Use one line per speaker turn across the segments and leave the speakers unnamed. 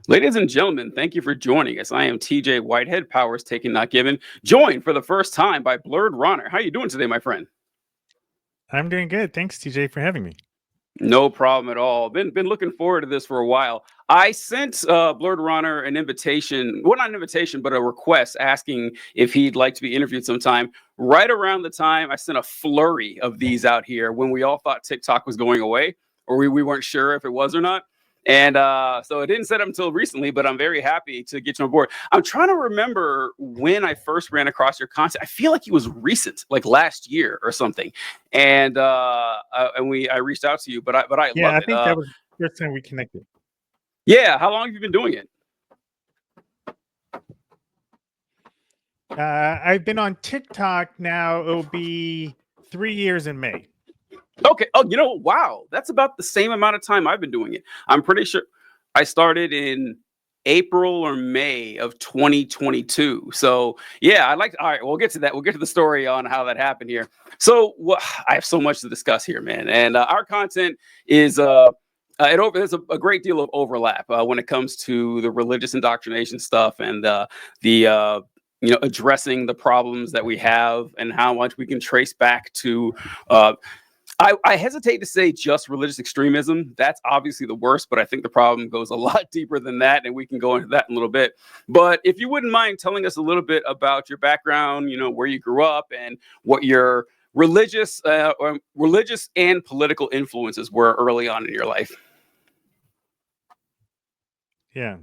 Ladies and gentlemen, thank you for joining us. I am TJ Whitehead, Powers Taken Not Given, joined for the first time by BlerdRonner. How you doing today, my friend?
I'm doing good. Thanks, TJ, for having me.
No problem at all. Been looking forward to this for a while. I sent BlerdRonner an invitation, well, not an invitation, but a request asking if he'd like to be interviewed sometime. Right around the time I sent a flurry of these out here when we all thought TikTok was going away, or we weren't sure if it was or not. And so it didn't set up until recently, but I'm very happy to get you on board. I'm trying to remember when I first ran across your content. I feel like it was recent, like last year or something. And I reached out to you, but I
Yeah,
love
I
it.
think that was the first time we connected.
Yeah, how long have you been doing it?
I've been on TikTok now. It'll be 3 years in May.
Okay. Oh, wow, that's about the same amount of time I've been doing it. I'm pretty sure I started in April or May of 2022. So yeah, all right, we'll get to that. We'll get to the story on how that happened here. So I have so much to discuss here, man. And our content is there's a great deal of overlap when it comes to the religious indoctrination stuff and the addressing the problems that we have and how much we can trace back to I hesitate to say just religious extremism. That's obviously the worst, but I think the problem goes a lot deeper than that, and we can go into that in a little bit. But if you wouldn't mind telling us a little bit about your background, where you grew up, and what your religious and political influences were early on in your life.
Yeah.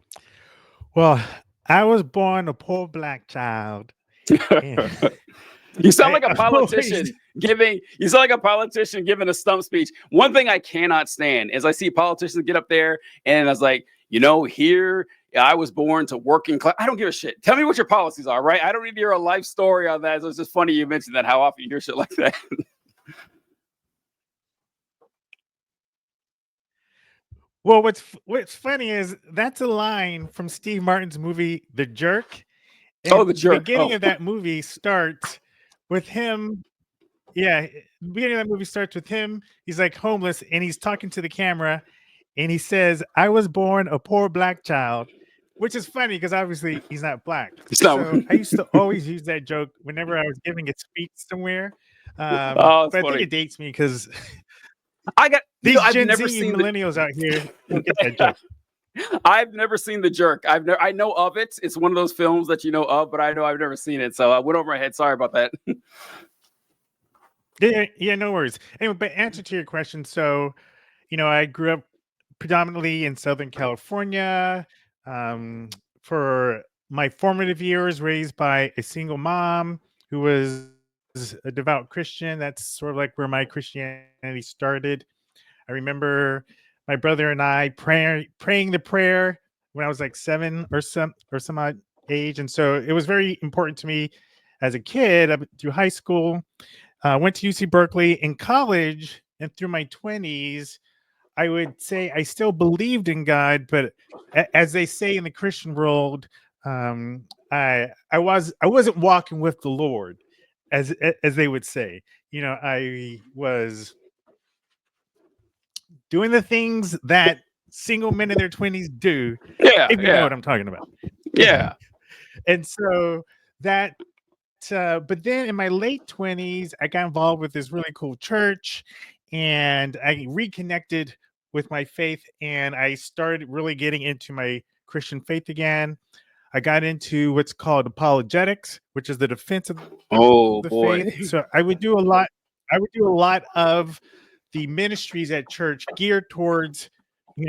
Well, I was born a poor black child. And
You sound like a
I
politician
always,
giving a stump speech. One thing I cannot stand is I see politicians get up there and I was like, here I was born to working class. I don't give a shit. Tell me what your policies are, right? I don't need to hear a life story on that. So it's just funny you mentioned that, how often you hear shit like that.
well, what's funny is that's a line from Steve Martin's movie The Jerk.
Oh,
And
the
the
jerk.
beginning
Oh.
of that movie starts with him. Yeah, the beginning of that movie starts with him. He's like homeless and he's talking to the camera and he says, I was born a poor black child, which is funny because obviously he's not black.
So,
So I used to always use that joke whenever I was giving a speech somewhere.
oh, it's
But I think
funny.
it dates me because
I got,
these
I've
Gen
never
Z
seen the
millennials out here don't get that joke.
I've never seen The Jerk. I know of it. It's one of those films that you know of, but I know I've never seen it. So I went over my head. Sorry about that.
Yeah, no worries. Anyway, but answer to your question. So, I grew up predominantly in Southern California. Um, for my formative years, raised by a single mom who was a devout Christian. That's sort of like where my Christianity started. I remember my brother and I praying the prayer when I was like 7 or some odd age, and so it was very important to me as a kid up through high school. Went to UC Berkeley. In college and through my 20s, I would say I still believed in God, but as they say in the Christian world, I wasn't walking with the Lord, as they would say. I was doing the things that single men in their 20s do,
Yeah,
if you know
yeah,
what I'm talking about.
yeah.
And so that but then in my late 20s, I got involved with this really cool church and I reconnected with my faith and I started really getting into my Christian faith again. I got into what's called apologetics, which is the defense of the faith.
Oh
So
boy.
I would do a lot of the ministries at church geared towards,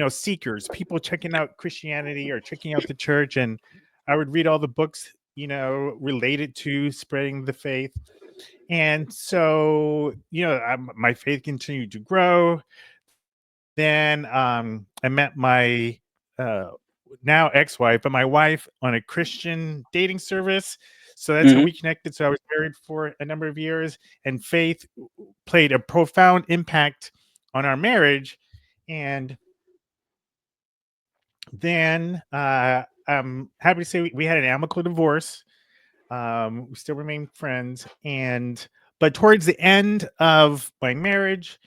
seekers, people checking out Christianity or checking out the church. And I would read all the books, related to spreading the faith. And so, my faith continued to grow. Then I met my now ex-wife, but my wife on a Christian dating service. So that's how
Hmm.
we connected. So I was married for a number of years, and faith played a profound impact on our marriage. And then I'm happy to say we had an amicable divorce. We still remain friends, but towards the end of my marriage,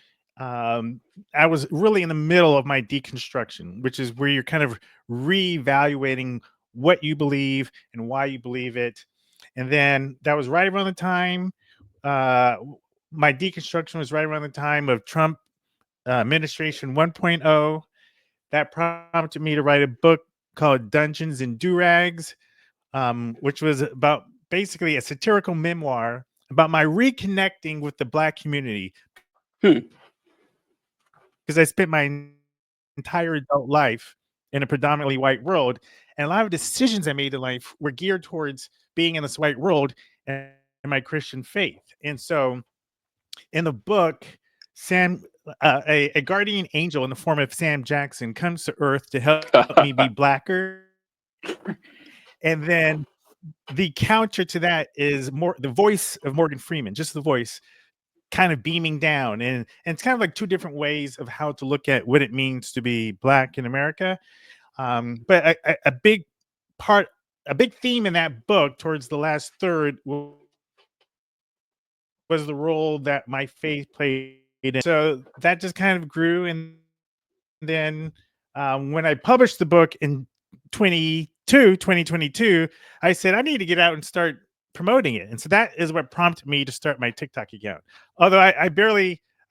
um, I was really in the middle of my deconstruction, which is where you're kind of reevaluating what you believe and why you believe it. And then that was right around the time uh, my deconstruction was right around the time of Trump administration 1.0. That prompted me to write a book called Dungeons and Durags, which was about basically a satirical memoir about my reconnecting with the Black community
Hmm.
because I spent my entire adult life in a predominantly white world. And a lot of decisions I made in life were geared towards being in this white world and my Christian faith. And so in the book, Sam, a guardian angel in the form of Sam Jackson, comes to Earth to help me be blacker. And then the counter to that is more the voice of Morgan Freeman, just the voice, kind of beaming down. And it's kind of like two different ways of how to look at what it means to be Black in America. But a big part, a big theme in that book towards the last third was the role that my faith played in. So that just kind of grew. And then when I published the book in 2022, I said, I need to get out and start promoting it. And so that is what prompted me to start my TikTok account. Although I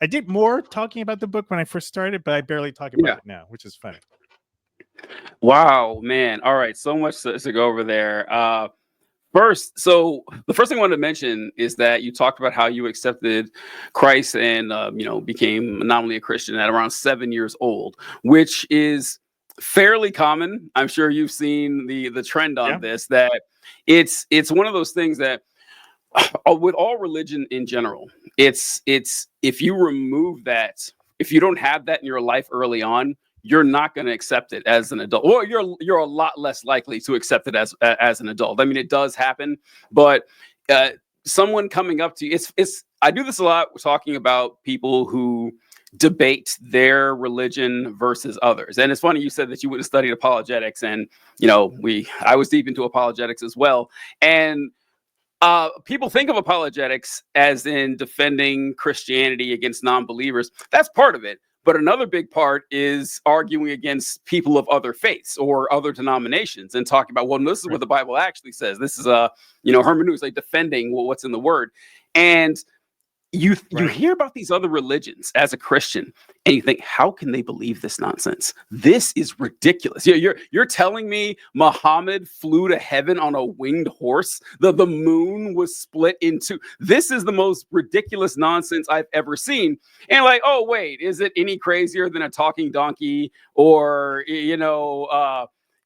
did more talking about the book when I first started, but I barely talk about
Yeah.
it now, which is funny.
Wow, man. All right. So much to go over there. First, so the first thing I wanted to mention is that you talked about how you accepted Christ and became not only a Christian at around 7 years old, which is fairly common. I'm sure you've seen the trend on
Yeah.
this. That it's one of those things that with all religion in general, it's if you remove that, if you don't have that in your life early on, you're not going to accept it as an adult, or you're a lot less likely to accept it as an adult. I mean, it does happen, but uh, someone coming up to you, it's I do this a lot, talking about people who debate their religion versus others. And it's funny you said that you went and studied apologetics, and I was deep into apologetics as well. And people think of apologetics as in defending Christianity against non-believers. That's part of it. But another big part is arguing against people of other faiths or other denominations and talking about, well, this is what
Right.
the Bible actually says. This is hermeneutics, like defending what's in the word. And you
Right.
hear about these other religions as a Christian, and you think, how can they believe this nonsense? This is ridiculous. You're telling me Muhammad flew to heaven on a winged horse? The moon was split into. This is the most ridiculous nonsense I've ever seen. And like, oh wait, is it any crazier than a talking donkey, or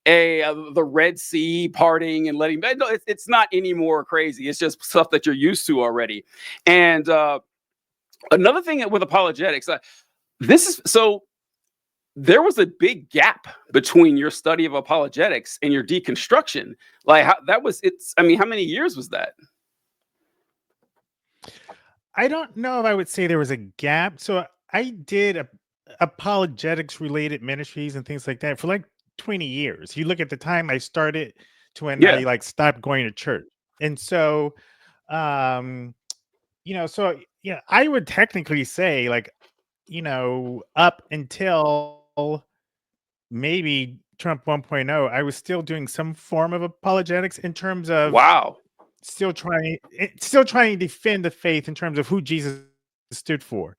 the Red Sea parting and letting? No, it's not any more crazy. It's just stuff that you're used to already. And another thing with apologetics, this is so there was a big gap between your study of apologetics and your deconstruction. Like I mean, how many years was that?
I don't know if I would say there was a gap. So I did apologetics related ministries and things like that for like 20 years. You look at the time I started to when I
Yeah.
like stopped going to church. And so um so yeah, I would technically say like, up until maybe Trump 1.0, I was still doing some form of apologetics in terms of
Wow.
still trying to defend the faith in terms of who Jesus stood for.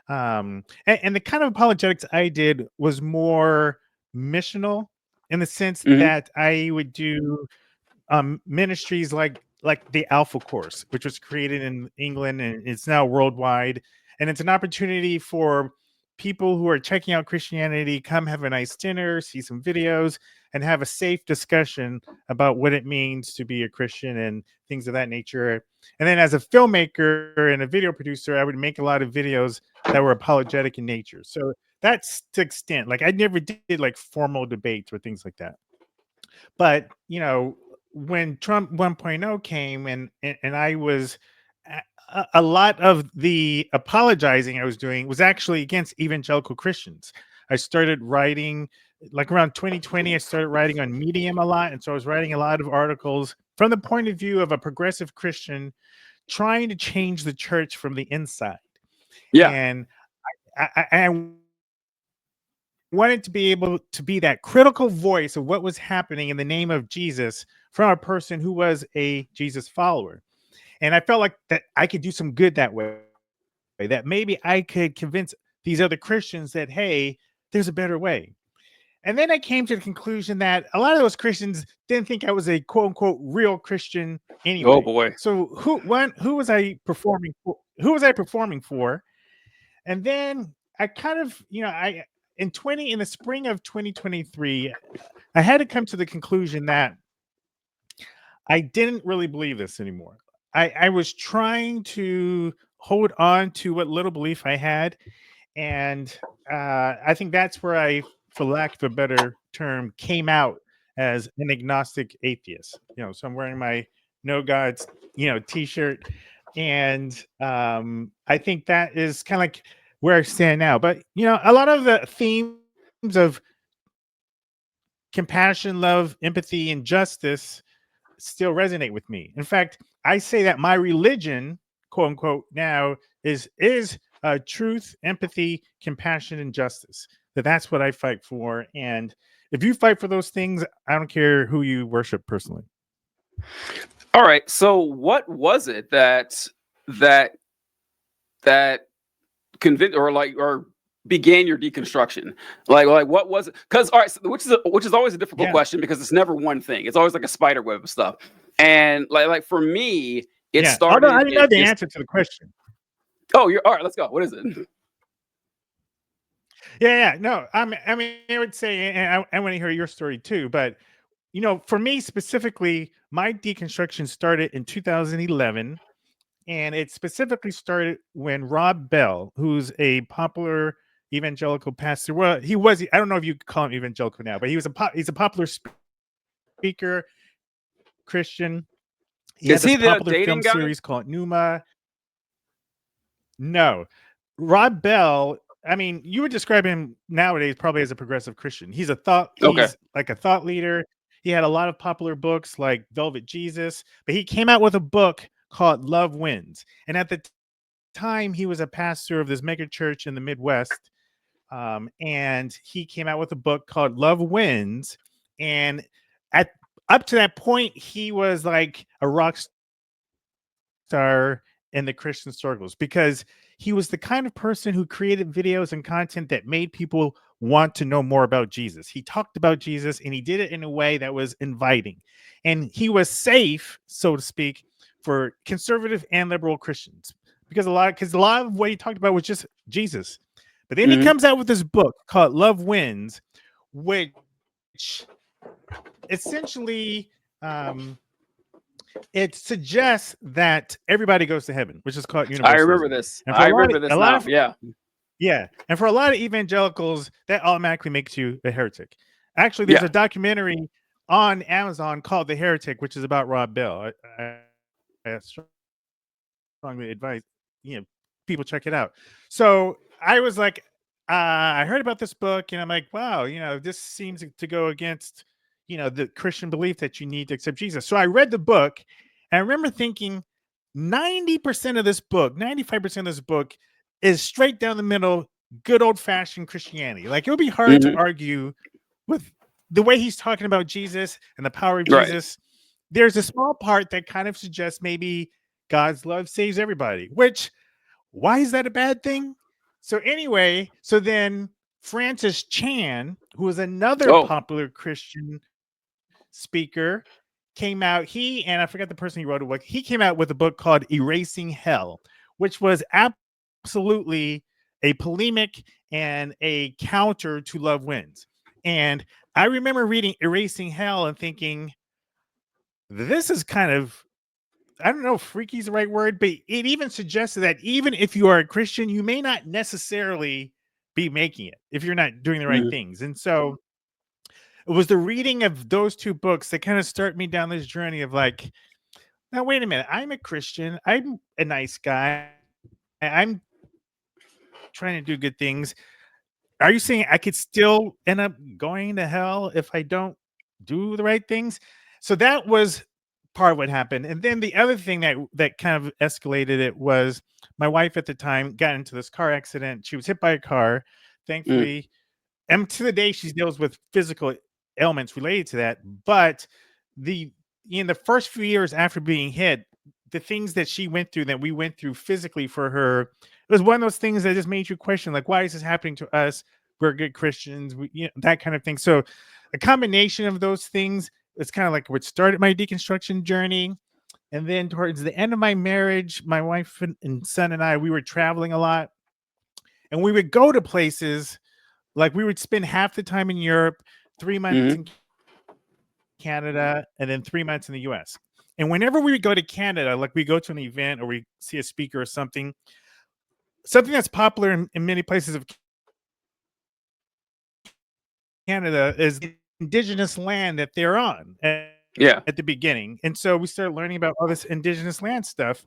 And the kind of apologetics I did was more missional in the sense
Hmm.
that I would do ministries like the Alpha Course, which was created in England and it's now worldwide, and it's an opportunity for people who are checking out Christianity come have a nice dinner, see some videos, and have a safe discussion about what it means to be a Christian and things of that nature. And then as a filmmaker and a video producer, I would make a lot of videos that were apologetic in nature. So that's the extent. Like I never did like formal debates or things like that. But when Trump 1.0 came and I was a lot of the apologizing I was doing was actually against evangelical Christians. I started writing like around 2020. I started writing on Medium a lot, and so I was writing a lot of articles from the point of view of a progressive Christian trying to change the church from the inside.
Yeah.
And I wanted to be able to be that critical voice of what was happening in the name of Jesus from a person who was a Jesus follower. And I felt like that I could do some good that way, that maybe I could convince these other Christians that, hey, there's a better way. And then I came to the conclusion that a lot of those Christians didn't think I was a quote unquote real Christian
Oh
anyway.
boy.
So who was I performing for? Who was I performing for? And then I kind of, I in the spring of 2023, I had to come to the conclusion that I didn't really believe this anymore. I was trying to hold on to what little belief I had, and I think that's where I, for lack of a better term, came out as an agnostic atheist. So I'm wearing my No Gods, T-shirt, and I think that is kind of like where I stand now. But a lot of the themes of compassion, love, empathy, and justice still resonate with me. In fact, I say that my religion, quote unquote, now is truth, empathy, compassion, and justice. That's what I fight for. And if you fight for those things, I don't care who you worship personally.
All right. So what was it that that convinced or began your deconstruction? Like what was it? Because all right, so, which is always a difficult question because it's never one thing. It's always like a spider web of stuff. And like for me, it
Yeah. Although I
started.
didn't know the answer to the question.
Oh, you're all right. Let's go. What is it?
Yeah. No, I mean, I would say, and I want to hear your story too. But for me specifically, my deconstruction started in 2011. And it specifically started when Rob Bell, who's a popular evangelical pastor, well, I don't know if you call him evangelical now, but he's a popular speaker, Christian. He had
Is
this
he the
popular film
dating guy?
series called Numa. No, Rob Bell. I mean, you would describe him nowadays probably as a progressive Christian.
Okay.
He's like a thought leader. He had a lot of popular books like Velvet Jesus, but he came out with a book called Love Wins. And at the time, he was a pastor of this mega church in the Midwest. And he came out with a book called Love Wins. And at up to that point, he was like a rock star in the Christian circles because he was the kind of person who created videos and content that made people want to know more about Jesus. He talked about Jesus and he did it in a way that was inviting. And he was safe, so to speak, for conservative and liberal Christians because a lot of what he talked about was just Jesus. But then he
Mm-hmm.
comes out with this book called Love Wins, which essentially it suggests that everybody goes to heaven, which is called
I remember
universalism.
this.
And for
I remember this now. Yeah.
and for a lot of evangelicals, that automatically makes you a heretic. Actually, there's
Yeah.
a documentary on Amazon called The Heretic, which is about Rob Bell. I strongly advise people check it out. So I was like, I heard about this book, and I'm like, wow, this seems to go against the Christian belief that you need to accept Jesus. So I read the book, and I remember thinking 90% of this book, 95% of this book is straight down the middle, good old fashioned Christianity. Like it would be hard to
Mm-hmm.
argue with the way he's talking about Jesus and the power of
Right.
Jesus. There's a small part that kind of suggests maybe God's love saves everybody, which why is that a bad thing? So anyway, so then Francis Chan, who is another
Oh.
popular Christian speaker, came out. He and I forgot the person he wrote a book. He came out with a book called Erasing Hell, which was absolutely a polemic and a counter to Love Wins. And I remember reading Erasing Hell and thinking, this is kind of, I don't know if freaky is the right word, but it even suggested that even if you are a Christian, you may not necessarily be making it if you're not doing the right
Mm-hmm.
things. And so it was the reading of those two books that kind of started me down this journey of like, now wait a minute, I'm a Christian, I'm a nice guy, I'm trying to do good things. Are you saying I could still end up going to hell if I don't do the right things? So that was part of what happened. And then the other thing that kind of escalated it was my wife at the time got into this car accident. She was hit by a car.
Mm,
Thankfully, and to the day she deals with physical ailments related to that. But the in the first few years after being hit, the things that she went through, that we went through physically for her, it was one of those things that just made you question, like, why is this happening to us? We're good Christians, that kind of thing. So a combination of those things, it's kind of like what started my deconstruction journey. And then towards the end of my marriage, my wife and son and I, we were traveling a lot, and we would go to places, like we would spend half the time in Europe, 3 months
mm-hmm.
in Canada, and then 3 months in the US. And whenever we would go to Canada, like we go to an event or we see a speaker or something that's popular in many places of Canada is the indigenous land that they're on
Yeah.
at the beginning. And so we started learning about all this indigenous land stuff,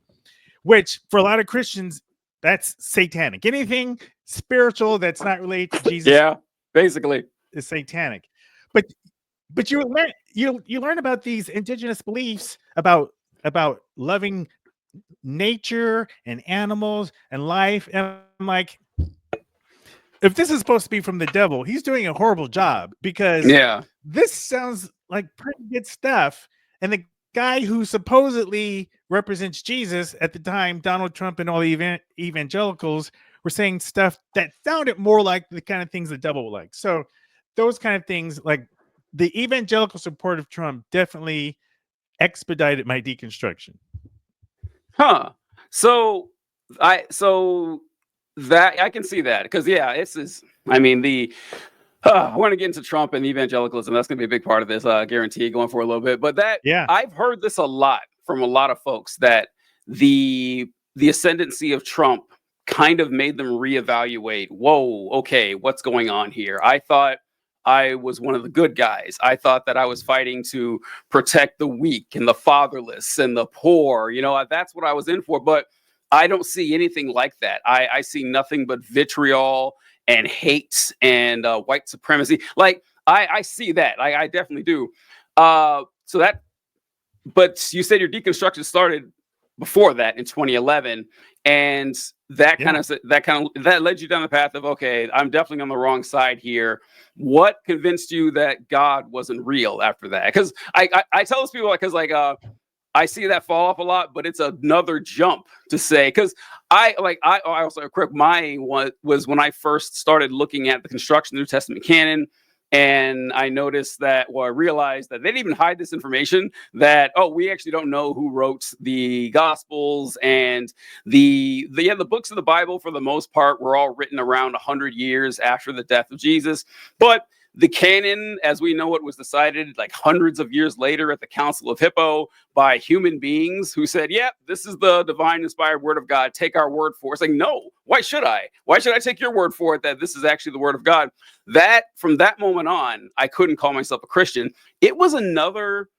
which for a lot of Christians, that's satanic. Anything spiritual that's not related to Jesus
Yeah. Basically.
is satanic. But you learn about these indigenous beliefs about loving nature and animals and life. And I'm like, if this is supposed to be from the devil, he's doing a horrible job, because
Yeah.
this sounds like pretty good stuff. And the guy who supposedly represents Jesus at the time, Donald Trump, and all the evangelicals were saying stuff that sounded more like the kind of things the devil would like. So those kind of things, like the evangelical support of Trump, definitely expedited my deconstruction.
Huh. So so that I can see that, because yeah, it's is. I mean, I want to get into Trump and evangelicalism. That's going to be a big part of this, guarantee, going for a little bit. But that
Yeah.
I've heard this a lot from a lot of folks, that the ascendancy of Trump kind of made them reevaluate. Whoa, okay, what's going on here? I thought I was one of the good guys. I thought that I was fighting to protect the weak and the fatherless and the poor. That's what I was in for. But I don't see anything like that. I see nothing but vitriol and hate and white supremacy. Like I see that. I definitely do. So that, but you said your deconstruction started before that in 2011, and that
Yeah.
that led you down the path of, okay, I'm definitely on the wrong side here. What convinced you that God wasn't real after that? Because I tell those people, because I see that fall off a lot, but it's another jump to say, because I also correct, my one was when I first started looking at the construction of the New Testament canon. And I noticed that, well, I realized that they didn't even hide this information, that, oh, we actually don't know who wrote the Gospels, and the books of the Bible, for the most part, were all written around 100 years after the death of Jesus. But the canon, as we know it, was decided like hundreds of years later at the Council of Hippo by human beings who said, yeah, this is the divine inspired word of God. Take our word for it. It's like, no, why should I? Why should I take your word for it that this is actually the word of God? That, from that moment on, I couldn't call myself a Christian. It was another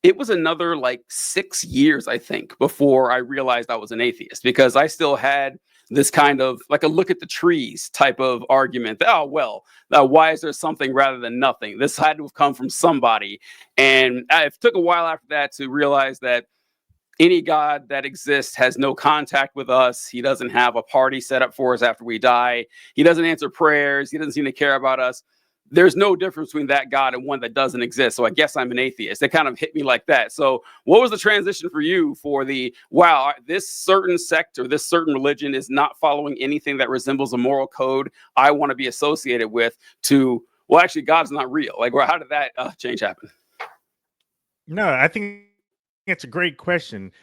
like 6 years, I think, before I realized I was an atheist, because I still had this kind of like a look at the trees type of argument that, oh, well, why is there something rather than nothing? This had to have come from somebody. And it took a while after that to realize that any God that exists has no contact with us. He doesn't have a party set up for us after we die. He doesn't answer prayers. He doesn't seem to care about us. There's no difference between that God and one that doesn't exist. So I guess I'm an atheist. It kind of hit me like that. So what was the transition for you for the, wow, this certain sect or this certain religion is not following anything that resembles a moral code I want to be associated with, to, well, actually, God's not real? Like, how did that change happen?
No, I think it's a great question.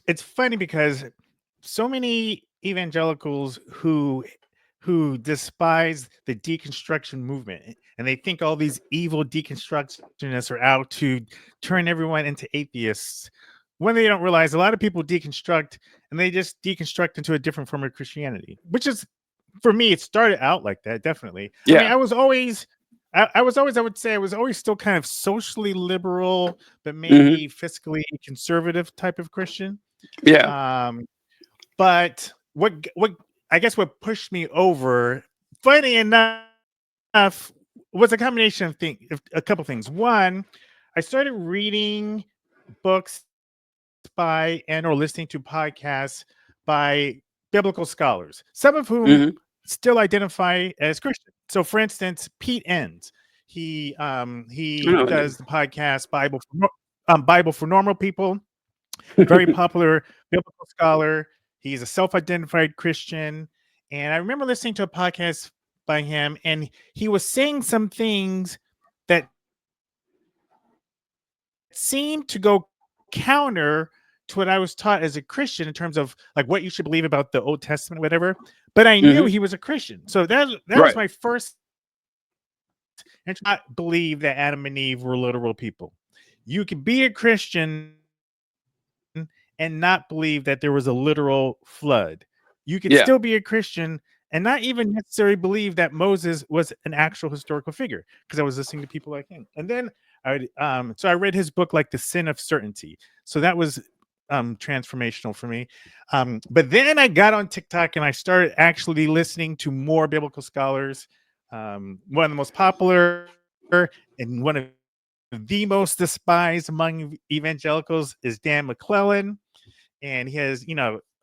It's funny because so many evangelicals who despise the deconstruction movement, and they think all these evil deconstructionists are out to turn everyone into atheists, when they don't realize a lot of people deconstruct, and they just deconstruct into a different form of Christianity, which is, for me, it started out like that, definitely. I mean,
Yeah.
I was always I was always, I would say, I was always still kind of socially liberal, but
Mm-hmm.
maybe fiscally conservative type of Christian.
Yeah.
Um, but what I guess what pushed me over, funny enough, was a combination of a couple things. One, I started reading books by and or listening to podcasts by biblical scholars, some of whom
Hmm.
still identify as Christian. So, for instance, Pete Enns,
I
he
know that
does
name.
the podcast Bible for Normal People. Very popular biblical scholar. He's a self-identified Christian, and I remember listening to a podcast by him, and he was saying some things that seemed to go counter to what I was taught as a Christian in terms of like what you should believe about the Old Testament, whatever. But I knew
Hmm.
he was a Christian, so that was
Right.
my first. And not believe that Adam and Eve were literal people. You can be a Christian and not believe that there was a literal flood. You could still be a
Yeah.
Christian and not even necessarily believe that Moses was an actual historical figure, because I was listening to people like him. And then so I read his book like The Sin of Certainty. So that was transformational for me. But then I got on TikTok and I started actually listening to more biblical scholars. One of the most popular and one of the most despised among evangelicals is Dan McClellan, and he has,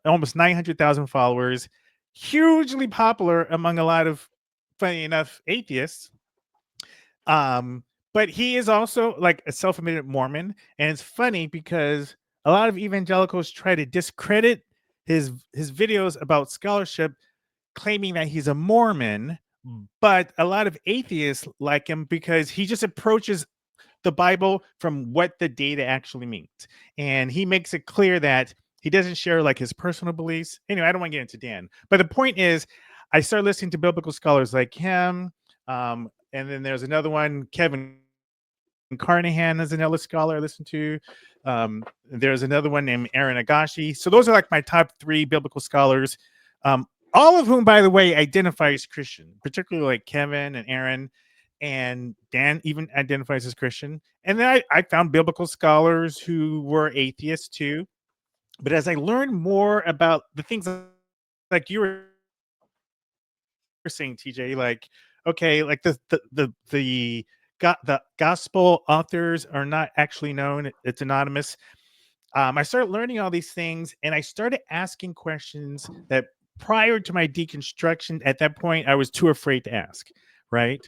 almost 900,000 followers, hugely popular among a lot of, funny enough, atheists. But he is also like a self-admitted Mormon, and it's funny because a lot of evangelicals try to discredit his videos about scholarship, claiming that he's a Mormon, but a lot of atheists like him because he just approaches the Bible from what the data actually means. And he makes it clear that he doesn't share like his personal beliefs. Anyway, I don't want to get into Dan, but the point is, I started listening to biblical scholars like him. And then there's another one, Kevin Carnahan is another scholar I listen to. There's another one named Aaron Agashi. So those are like my top three biblical scholars, all of whom, by the way, identify as Christian, particularly like Kevin and Aaron, and Dan even identifies as Christian. And then I found biblical scholars who were atheists too. But as I learned more about the things like you were saying, TJ, like okay, like the gospel authors are not actually known; it's anonymous. I started learning all these things, and I started asking questions that prior to my deconstruction, at that point, I was too afraid to ask, right?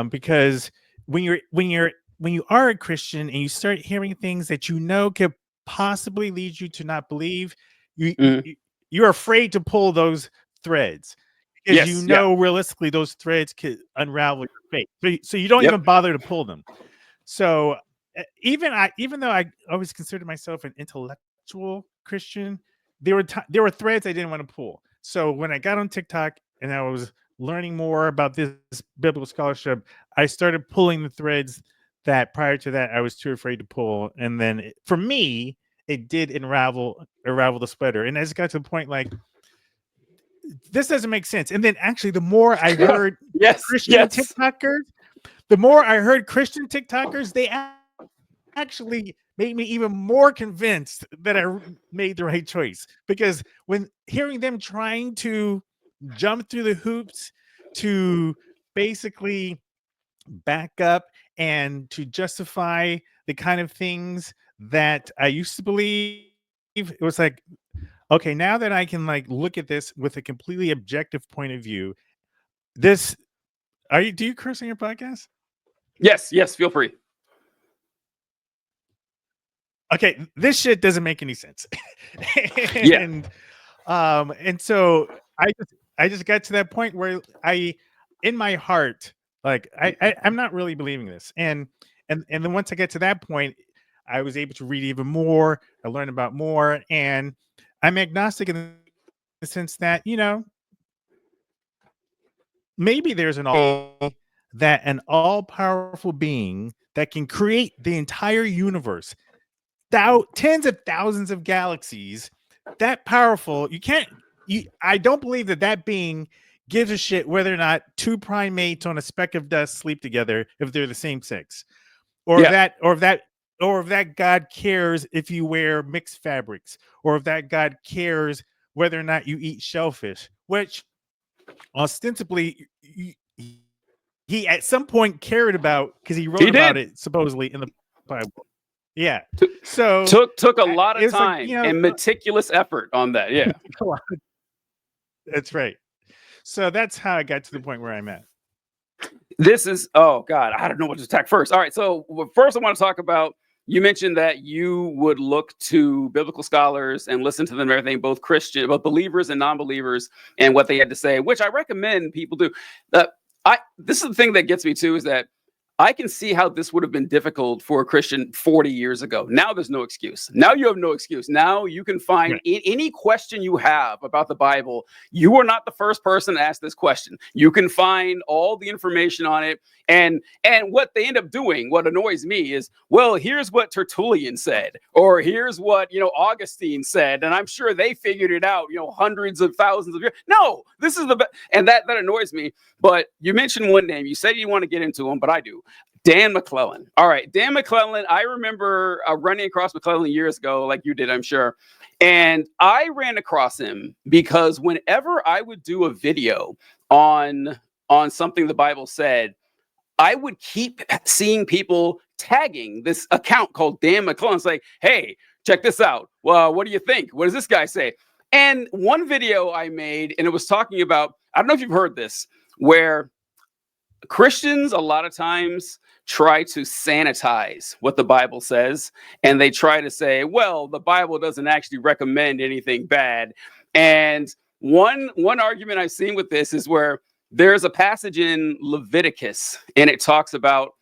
Because when you are a Christian and you start hearing things that could possibly lead you to not believe, you, you
Hmm.
you- you're afraid to pull those threads because
Yes. Yeah.
realistically those threads could unravel your faith. So you don't
Yep.
even bother to pull them. So even though I always considered myself an intellectual Christian, there were threads I didn't want to pull. So when I got on TikTok and I was learning more about this biblical scholarship, I started pulling the threads that prior to that I was too afraid to pull. And then for me, it did unravel the sweater. And I just got to the point like this doesn't make sense. And then actually, the more I heard
Yes.
Christian
Yes.
TikTokers, they actually made me even more convinced that I made the right choice. Because when hearing them trying to jump through the hoops to basically back up and to justify the kind of things that I used to believe, it was like, okay, now that I can like look at this with a completely objective point of view, this do you curse on your podcast?
Yes. Yes. Feel free.
Okay, this shit doesn't make any sense.
Yeah.
and and so I just got to that point where I in my heart like I'm not really believing this. And then once I get to that point, I was able to read even more, I learned about more, and I'm agnostic in the sense that, maybe there's an that an all-powerful being that can create the entire universe, tens of thousands of galaxies, that powerful. I don't believe that that being gives a shit whether or not two primates on a speck of dust sleep together if they're the same sex, or if
Yeah.
that God cares if you wear mixed fabrics, or if that God cares whether or not you eat shellfish, which ostensibly he at some point cared about because he wrote
He
about
did.
it supposedly in the Bible. Yeah.
Took
So
took a lot of
it's like,
time and meticulous effort on that. Yeah.
That's right. So that's how I got to the point where I'm at.
This is, oh God, I don't know what to attack first. All right. So first I want to talk about, you mentioned that you would look to biblical scholars and listen to them and everything, both Christian, both believers and non-believers, and what they had to say, which I recommend people do. This is the thing that gets me too, is that I can see how this would have been difficult for a Christian 40 years ago. Now there's no excuse. Now you have no excuse. Now you can find any question you have about the Bible. You are not the first person to ask this question. You can find all the information on it. And what they end up doing, what annoys me is, well, here's what Tertullian said, or here's what, Augustine said. And I'm sure they figured it out, hundreds of thousands of years. No, this is and that annoys me. But you mentioned one name. You said you want to get into him, but I do. Dan McClellan. All right. Dan McClellan. I remember running across McClellan years ago, like you did, I'm sure. And I ran across him because whenever I would do a video on something the Bible said, I would keep seeing people tagging this account called Dan McClellan. It's like, hey, check this out. Well, what do you think? What does this guy say? And one video I made, and it was talking about, I don't know if you've heard this, where Christians a lot of times try to sanitize what the Bible says, and they try to say, well, the Bible doesn't actually recommend anything bad. And one argument I've seen with this is where there's a passage in Leviticus, and it talks about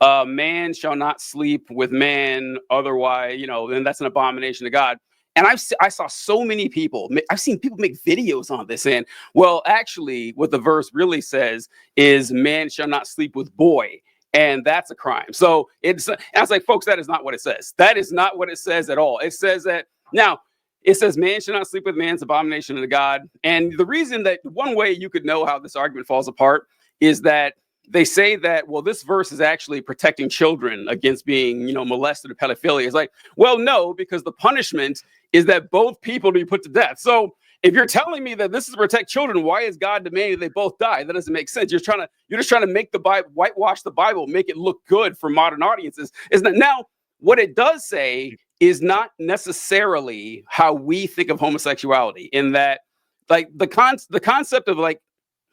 man shall not sleep with man, otherwise, then that's an abomination to God. And I saw so many people, I've seen people make videos on this, and well, actually, what the verse really says is man shall not sleep with boy, and that's a crime. So I was like, folks, that is not what it says. That is not what it says at all. It says that now. It says man should not sleep with man's abomination to God. And the reason that one way you could know how this argument falls apart is that they say that, well, this verse is actually protecting children against being, molested or pedophilia. It's like, well, no, because the punishment is that both people be put to death. So if you're telling me that this is to protect children, why is God demanding they both die? That doesn't make sense. You're just trying to make the Bible, whitewash the Bible, make it look good for modern audiences. Isn't it? Now, what it does say is not necessarily how we think of homosexuality, in that, like, the concept of like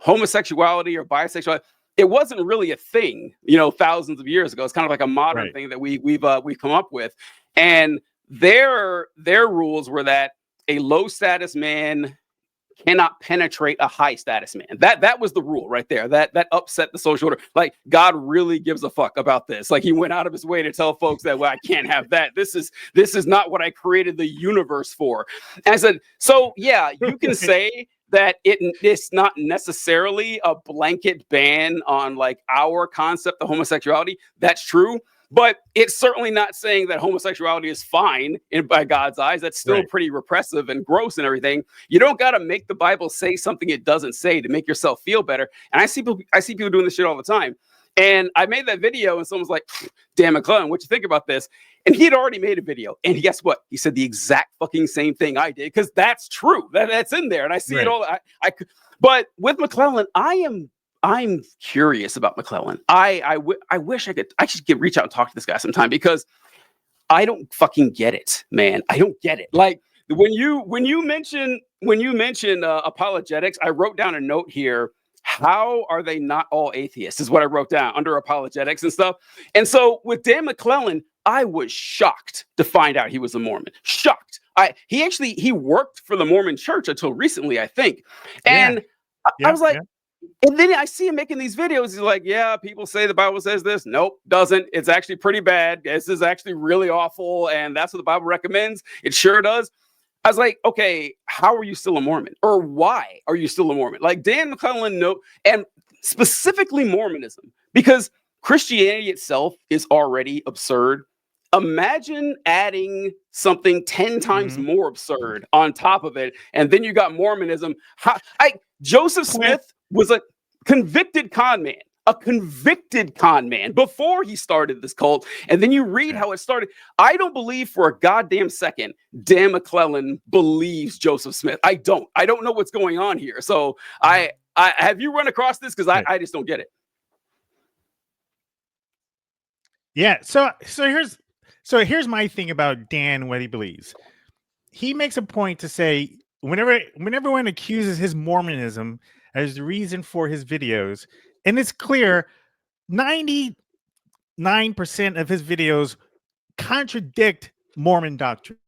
homosexuality or bisexuality, it wasn't really a thing, thousands of years ago. It's kind of like a modern thing that we've come up with. And their rules were that a low status man cannot penetrate a high status man. That was the rule right there. That upset the social order. Like, God really gives a fuck about this. Like, he went out of his way to tell folks that, well, I can't have that. This is not what I created the universe for. And I said, so yeah, you can say that it's not necessarily a blanket ban on like our concept of homosexuality. That's true. But it's certainly not saying that homosexuality is fine by God's eyes. That's still pretty repressive and gross and everything. You don't got to make the Bible say something it doesn't say to make yourself feel better. And I see people doing this shit all the time. And I made that video, and someone's like, "Dan McClellan, what you think about this?" And he had already made a video. And guess what? He said the exact fucking same thing I did, because that's true. That's in there, and I see it all. But with McClellan, I'm curious about McClellan. I wish I should reach out and talk to this guy sometime, because I don't fucking get it, man. I don't get it. Like, when you mention apologetics, I wrote down a note here. How are they not all atheists is what I wrote down under apologetics and stuff. And so with Dan McClellan, I was shocked to find out he was a Mormon. Shocked. He worked for the Mormon Church until recently, I think. And I was like, and then I see him making these videos. He's like, yeah, people say the Bible says this. Nope, doesn't. It's actually pretty bad. This is actually really awful. And that's what the Bible recommends. It sure does. I was like, okay, how are you still a Mormon? Or why are you still a Mormon? Like, Dan McClellan, and specifically Mormonism, because Christianity itself is already absurd. Imagine adding something 10 times more absurd on top of it. And then you got Mormonism. Joseph Smith was a convicted con man before he started this cult. And then you read how it started. I don't believe for a goddamn second Dan McClellan believes Joseph Smith. I don't know what's going on here. So I have you run across this? Because I just don't get it.
Yeah. So So here's my thing about Dan, what he believes. He makes a point to say when everyone accuses his Mormonism as the reason for his videos, and it's clear 99% of his videos contradict Mormon doctrine.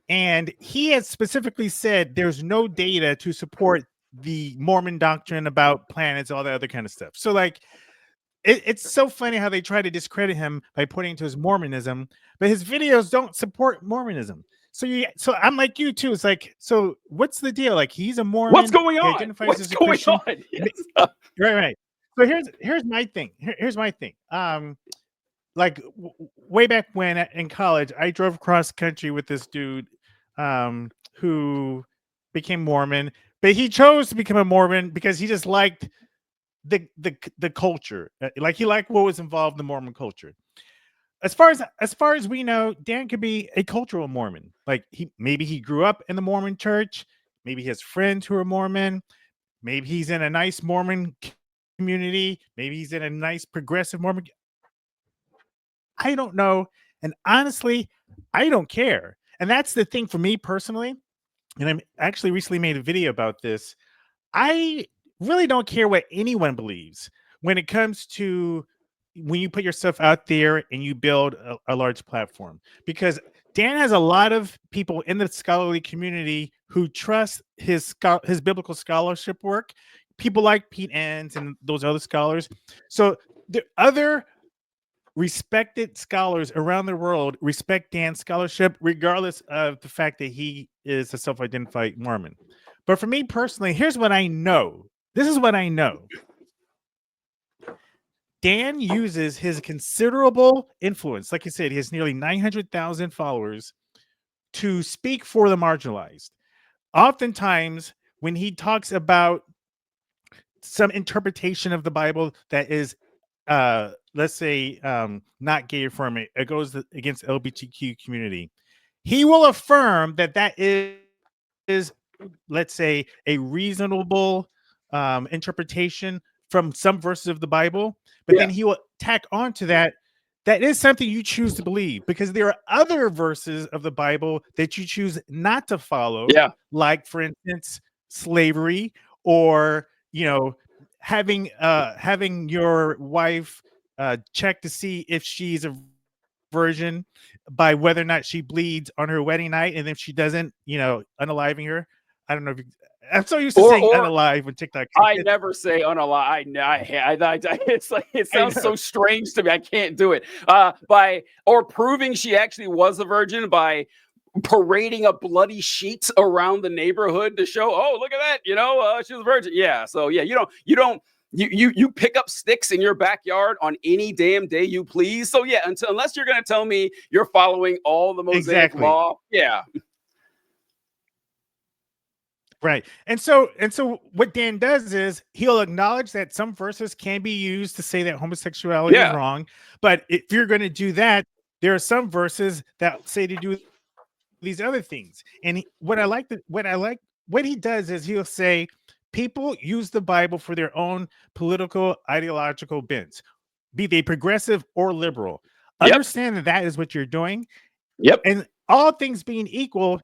And he has specifically said there's no data to support the Mormon doctrine about planets, all that other kind of stuff. So, like, it's so funny how they try to discredit him by pointing to his Mormonism, but his videos don't support Mormonism. So I'm like you too. It's like, so what's the deal? Like, he's a
What's
Mormon.
going
He
on?
identifies
What's
as a
going
Christian.
on? Yes.
Right, right. So here's my thing. Here's my thing. Like way back when in college, I drove across country with this dude who became Mormon, but he chose to become a Mormon because he just liked the culture. Like he liked what was involved in the Mormon culture. As far as we know, Dan could be a cultural Mormon. Like he grew up in the Mormon church, maybe he has friends who are Mormon, maybe he's in a nice Mormon community, maybe he's in a nice progressive Mormon. I don't know. And honestly, I don't care. And that's the thing for me personally. And I actually recently made a video about this. I really don't care what anyone believes when it comes to when you put yourself out there and you build a large platform, because Dan has a lot of people in the scholarly community who trust his biblical scholarship work. People like Pete Enns and those other scholars. So the other respected scholars around the world respect Dan's scholarship, regardless of the fact that he is a self-identified Mormon. But for me personally, here's what I know. This is what I know. Dan uses his considerable influence. Like I said, he has nearly 900,000 followers to speak for the marginalized. Oftentimes, when he talks about some interpretation of the Bible that is, let's say, not gay affirming, it goes against LGBTQ community, he will affirm that that is, let's say, a reasonable interpretation from some verses of the Bible, but then
Yeah.
he will tack onto that. That is something you choose to believe because there are other verses of the Bible that you choose not to follow,
Yeah.
like, for instance, slavery, or having your wife check to see if she's a virgin by whether or not she bleeds on her wedding night, and if she doesn't, unaliving her. I don't know if I'm so used to saying
Or
unalive when TikTok.
I never say unalive. It's like it
I
sounds
know
so strange to me. I can't do it. By or proving she actually was a virgin by parading a bloody sheet around the neighborhood to show, oh, look at that, she was a virgin. Yeah. So yeah, you pick up sticks in your backyard on any damn day you please. So yeah, unless you're gonna tell me you're following all the Mosaic
exactly.
law, yeah,
Right. And so what Dan does is he'll acknowledge that some verses can be used to say that homosexuality is
yeah,
wrong. But if you're going to do that, there are some verses that say to do these other things. And what he does is he'll say people use the Bible for their own political ideological bents, be they progressive or liberal.
yep,
Understand that that is what you're doing.
yep,
And all things being equal,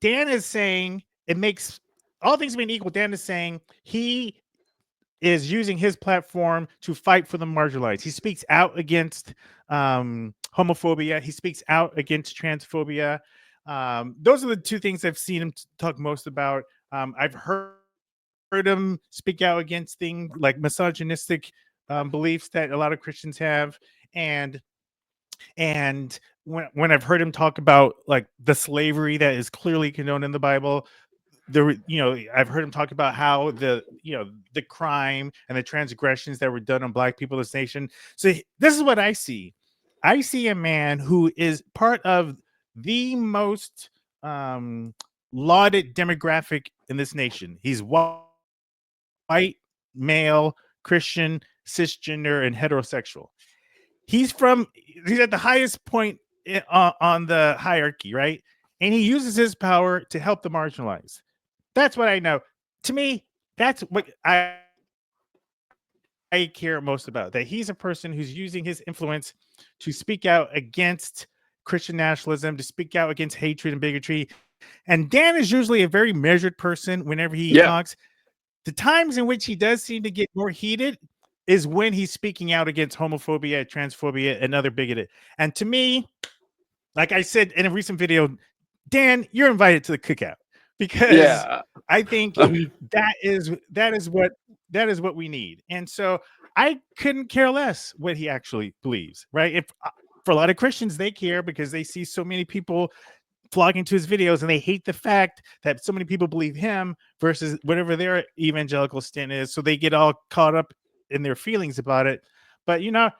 Dan is saying it makes all things being equal. Dan is saying he is using his platform to fight for the marginalized. He speaks out against homophobia. He speaks out against transphobia. Those are the two things I've seen him talk most about. I've heard him speak out against things like misogynistic beliefs that a lot of Christians have, and when I've heard him talk about like the slavery that is clearly condoned in the Bible, I've heard him talk about how the crime and the transgressions that were done on Black people in this nation. So this is what I see. I see a man who is part of the most lauded demographic in this nation. He's white, male, Christian, cisgender, and heterosexual. He's at the highest point on the hierarchy, right? And he uses his power to help the marginalized. That's what I know. To me, that's what I believe. I care most about. That he's a person who's using his influence to speak out against Christian nationalism, to speak out against hatred and bigotry. And Dan is usually a very measured person whenever he
Yeah.
talks. The times in which he does seem to get more heated is when he's speaking out against homophobia, transphobia, and other bigoted. And to me, like I said in a recent video, Dan, you're invited to the cookout because
Yeah.
I think that is what we need. And so I couldn't care less what he actually believes, right? If for a lot of Christians, they care because they see so many people flocking to his videos and they hate the fact that so many people believe him versus whatever their evangelical stand is. So they get all caught up in their feelings about it. But I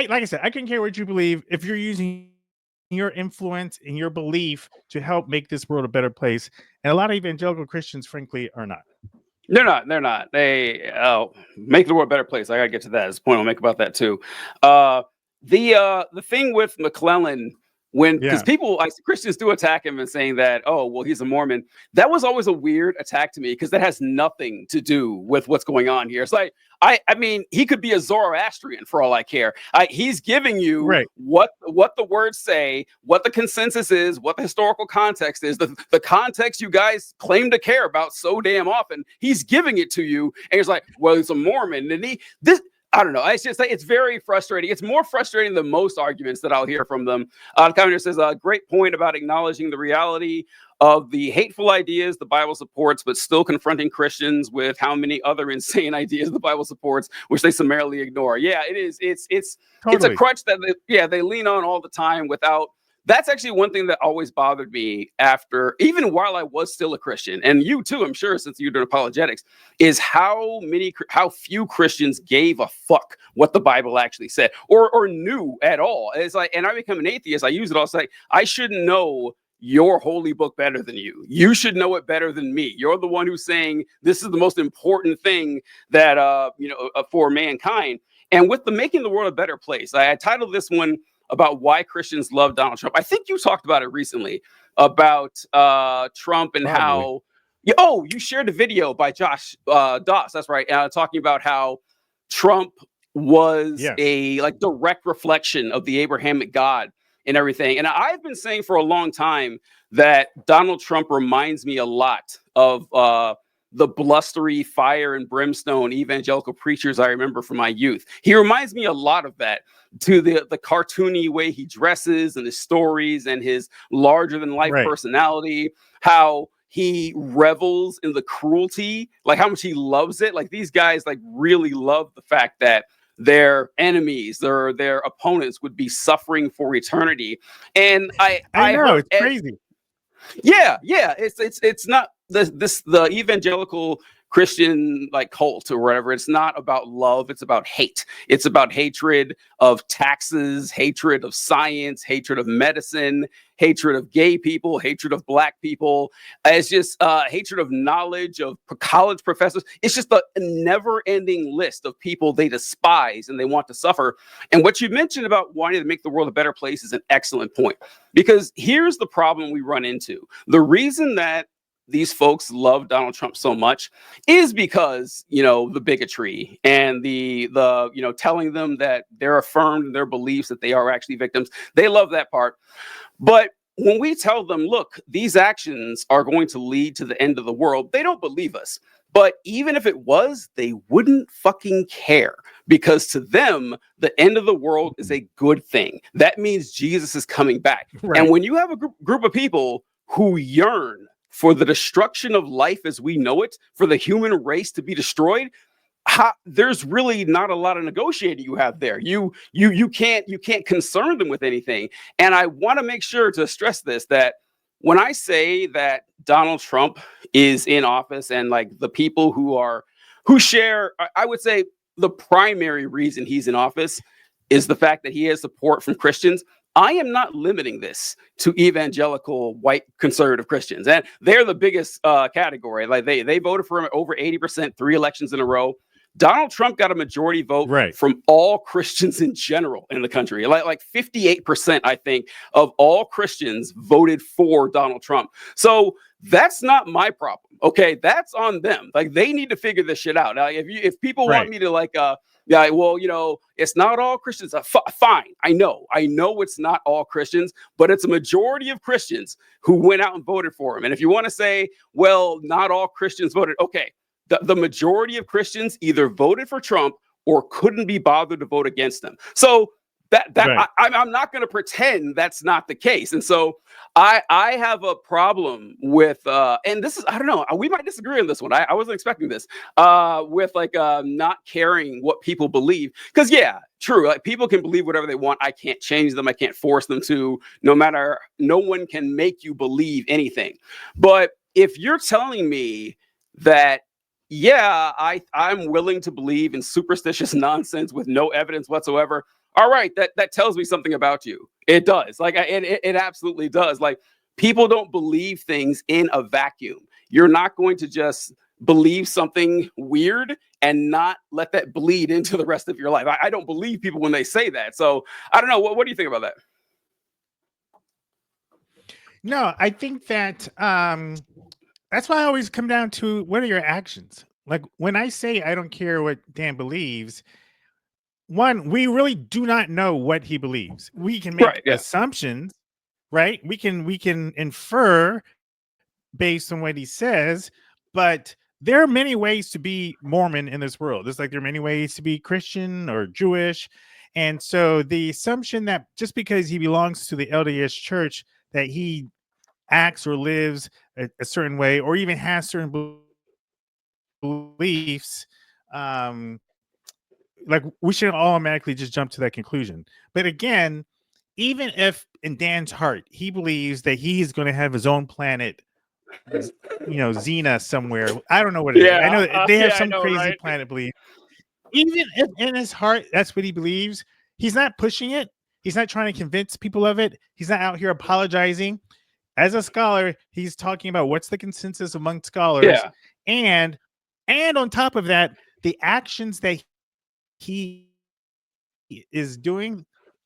like I said, I couldn't care what you believe if you're using your influence and your belief to help make this world a better place. And a lot of evangelical Christians, frankly, are not.
They're not. They're not. They make the world a better place. I gotta get to that. There's a point I'll make about that too. Uh, the thing with McClellan, because
Yeah.
people, like Christians, do attack him and saying that, oh, well, he's a Mormon. That was always a weird attack to me because that has nothing to do with what's going on here. It's like I mean, he could be a Zoroastrian for all I care. He's giving you
Right.
what the words say, what the consensus is, what the historical context is, the context you guys claim to care about so damn often. He's giving it to you, and he's like, well, he's a Mormon, and I don't know. It's just like, it's very frustrating. It's more frustrating than most arguments that I'll hear from them. The commenter says a great point about acknowledging the reality of the hateful ideas the Bible supports, but still confronting Christians with how many other insane ideas the Bible supports, which they summarily ignore. Yeah, it is. It's a
Totally.
crutch that they lean on all the time without. That's actually one thing that always bothered me after, even while I was still a Christian, and you too, I'm sure, since you're doing apologetics, is how few Christians gave a fuck what the Bible actually said or knew at all. It's like, and I become an atheist. I use it all. It's like, I shouldn't know your holy book better than you. You should know it better than me. You're the one who's saying this is the most important thing that for mankind. And with the making the world a better place, I titled this one about why Christians love Donald Trump. I think you talked about it recently about Trump and
Probably.
how. You shared a video by Josh Doss. That's right, talking about how Trump was
Yes.
a direct reflection of the Abrahamic God and everything. And I've been saying for a long time that Donald Trump reminds me a lot of the blustery fire and brimstone evangelical preachers I remember from my youth. He reminds me a lot of that, to the cartoony way he dresses and his stories and his larger than life
Right.
personality, how he revels in the cruelty, like how much he loves it. Like these guys really love the fact that their enemies, their opponents would be suffering for eternity. And
I
I
know,
heard
it's crazy.
yeah, it's not the evangelical Christian cult or whatever. It's not about love, it's about hate. It's about hatred of taxes, hatred of science, hatred of medicine, hatred of gay people, hatred of black people. It's just hatred of knowledge, of college professors. It's just a never-ending list of people they despise and they want to suffer. And what you mentioned about wanting to make the world a better place is an excellent point. Because here's the problem we run into. The reason that these folks love Donald Trump so much is because, the bigotry and the telling them that they're affirmed in their beliefs, that they are actually victims. They love that part. But when we tell them, look, these actions are going to lead to the end of the world, they don't believe us. But even if it was, they wouldn't fucking care, because to them, the end of the world is a good thing. That means Jesus is coming back.
Right.
And when you have a group of people who yearn for the destruction of life as we know it, for the human race to be destroyed, there's really not a lot of negotiating you have there. You can't concern them with anything. And I want to make sure to stress this, that when I say that Donald Trump is in office and the people who share, I would say the primary reason he's in office is the fact that he has support from Christians. I am not limiting this to evangelical white conservative Christians, and they're the biggest category. They voted for him over 80%, 3 elections in a row. Donald Trump got a majority vote
Right.
from all Christians in general in the country. Like 58%, I think, of all Christians voted for Donald Trump. So that's not my problem. Okay, that's on them. Like they need to figure this shit out. Now, if people want
Right.
me to yeah, well, it's not all Christians. Fine, I know it's not all Christians, but it's a majority of Christians who went out and voted for him. And if you want to say, well, not all Christians voted, okay, the majority of Christians either voted for Trump or couldn't be bothered to vote against him. So
Right.
I'm not going to pretend that's not the case. And so I have a problem with and this is, I don't know, we might disagree on this one. I wasn't expecting this with not caring what people believe, because yeah, true, like people can believe whatever they want. I can't change them. I can't force them to. No one can make you believe anything. But if you're telling me that, yeah, I'm willing to believe in superstitious nonsense with no evidence whatsoever, all right, that tells me something about you. It does. Like it absolutely does. Like people don't believe things in a vacuum. You're not going to just believe something weird and not let that bleed into the rest of your life. I don't believe people when they say that. So I don't know. What do you think about that?
No, I think that that's why I always come down to what are your actions? Like when I say I don't care what Dan believes, one, we really do not know what he believes. We can make
Right. Yeah.
assumptions, right? We can infer based on what he says, but there are many ways to be Mormon in this world. It's like there are many ways to be Christian or Jewish. And so the assumption that just because he belongs to the LDS church that he acts or lives a certain way or even has certain beliefs, like we shouldn't automatically just jump to that conclusion. But again, even if in Dan's heart he believes that he's going to have his own planet, Xena somewhere, I don't know what it is. I
Yeah.
know they have
Yeah. I
some
know.
crazy
Right.
planet belief. Even if in his heart that's what he believes, he's not pushing it. He's not trying to convince people of it. He's not out here apologizing. As a scholar, he's talking about what's the consensus among scholars,
Yeah.
and on top of that, the actions that he is doing